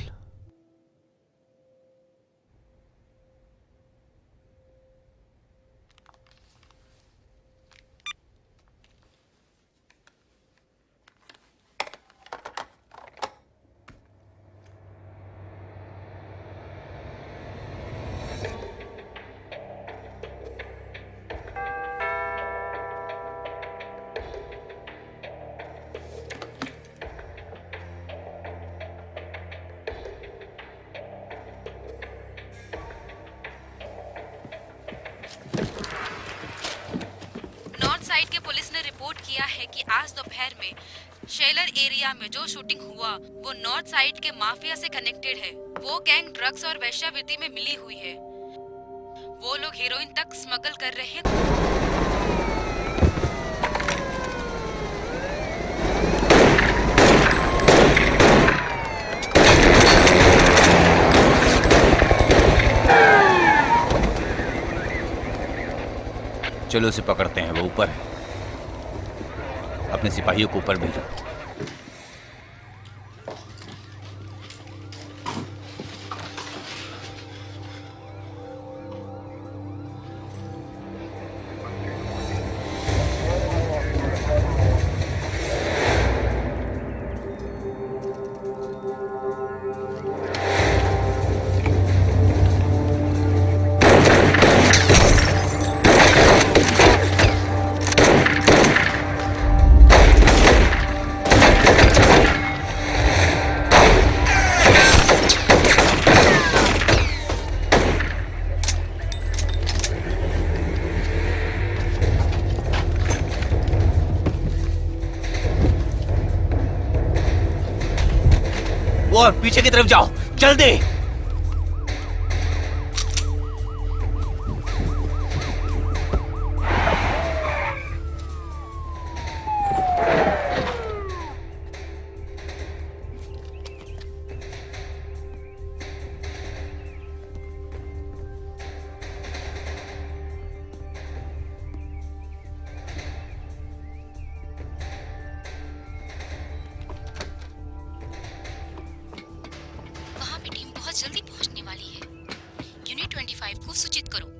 नॉर्थ साइड के पुलिस ने रिपोर्ट किया है कि आज दोपहर में शेलर एरिया में जो शूटिंग हुआ वो नॉर्थ साइड के माफिया से कनेक्टेड है। वो गैंग ड्रग्स और वेश्यावृत्ति में मिली हुई है। वो लोग हीरोइन तक स्मगल कर रहे हैं। चलो उसे पकड़ते हैं, वो ऊपर है। अपने सिपाहियों को ऊपर भेजो। और पीछे की तरफ जाओ, जल्दी। जल्दी पहुंचने वाली है। यूनिट 25 को सूचित करो।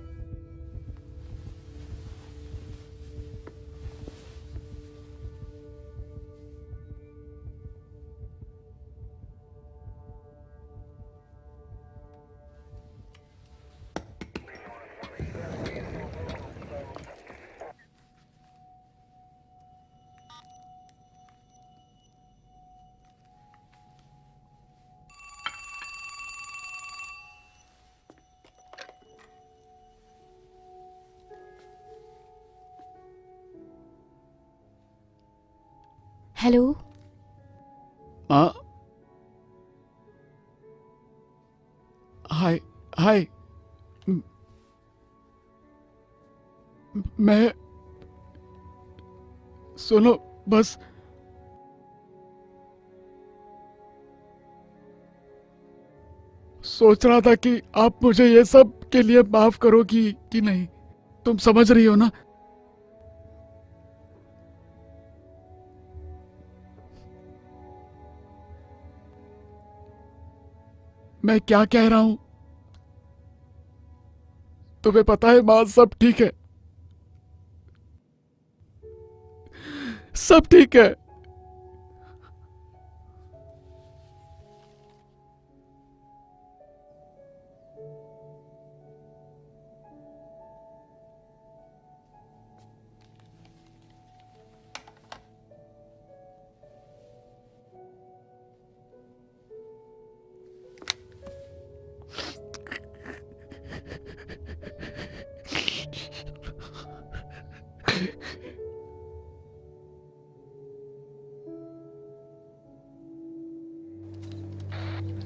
हेलो। हाय हाय। मैं सुनो बस। सोच रहा था कि आप मुझे ये सब के लिए माफ करोगी कि नहीं। तुम समझ रही हो ना? मैं क्या कह रहा हूं? तुम्हें पता है मां, सब ठीक है, सब ठीक है।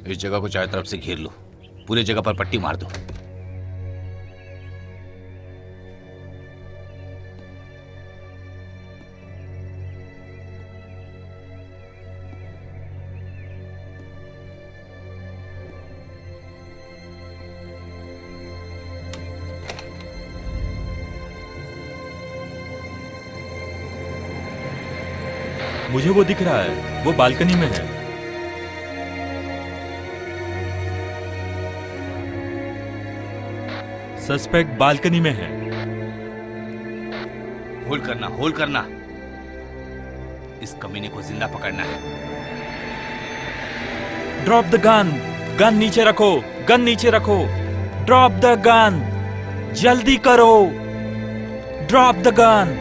इस जगह को चारों तरफ से घेर लो, पूरी जगह पर पट्टी मार दो। मुझे वो दिख रहा है, वो बालकनी में है। सस्पेक्ट बालकनी में है। होल्ड करना, होल्ड करना। इस कमीने को जिंदा पकड़ना है। Drop the gun. गन नीचे रखो, गन नीचे रखो। ड्रॉप द गन, जल्दी करो। Drop the gun.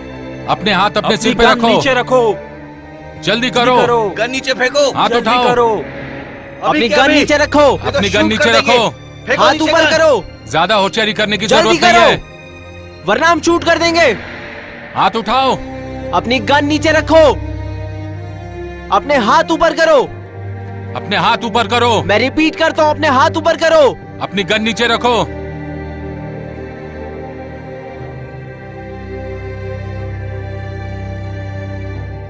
अपने हाथ अपने सिर पे गन रखो, नीचे रखो, जल्दी करो। गन नीचे फेंको, हाथ जल्दी उठाओ, करो। अपनी गन नीचे रखो, अपनी गन नीचे रखो। हाथ ऊपर करो, ज्यादा होशियारी करने की जल्दी जरूरत नहीं करो, है। वरना हम शूट कर देंगे। हाथ उठाओ, अपनी गन नीचे रखो, अपने हाथ ऊपर करो। अपने हाथ ऊपर करो। मैं रिपीट करता हूँ, अपने हाथ ऊपर करो। अपनी गन नीचे रखो।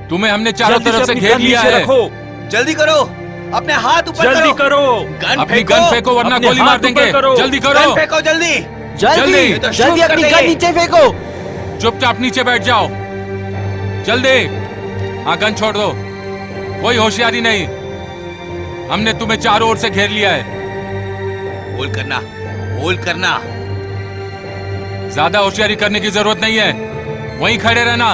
तुम्हें हमने चारों जल्दी तरफ से अपनी घेर गन लिया नीचे है। रखो। जल्दी करो, अपने हाथ ऊपर जल्दी करो। गन अपनी गन फेंको वरना अपने गोली हाथ मार ऊपर देंगे। करो। जल्दी करो, गन फेंको जल्दी। जल्दी ये तो जल्दी shoot कर अपनी देंगे। गन नीचे फेंको। चुपचाप नीचे बैठ जाओ, जल्दी। हाँ, गन छोड़ दो, कोई होशियारी नहीं। हमने तुम्हें चारों ओर से घेर लिया है। होल्ड करना, होल्ड करना। ज्यादा होशियारी करने की जरूरत नहीं है, वहीं खड़े रहना।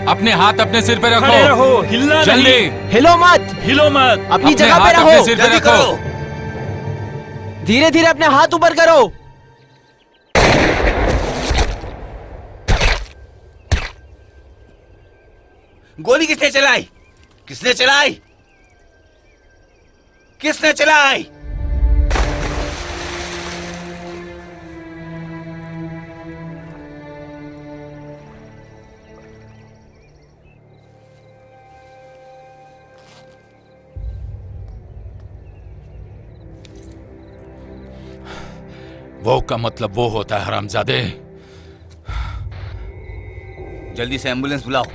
अपने हाथ अपने सिर पे खड़े रखो, रहो, हिलना जल्दी। नहीं। हिलो मत, हिलो मत। अपनी अपने जगह पे हाथ रहो। अपने सिर पे जल्दी रखो। करो। धीरे धीरे अपने हाथ ऊपर करो। गोली किसने चलाई? किसने चलाई? किसने चलाई? वो का मतलब वो होता है हरामजादे। जल्दी से एम्बुलेंस बुलाओ।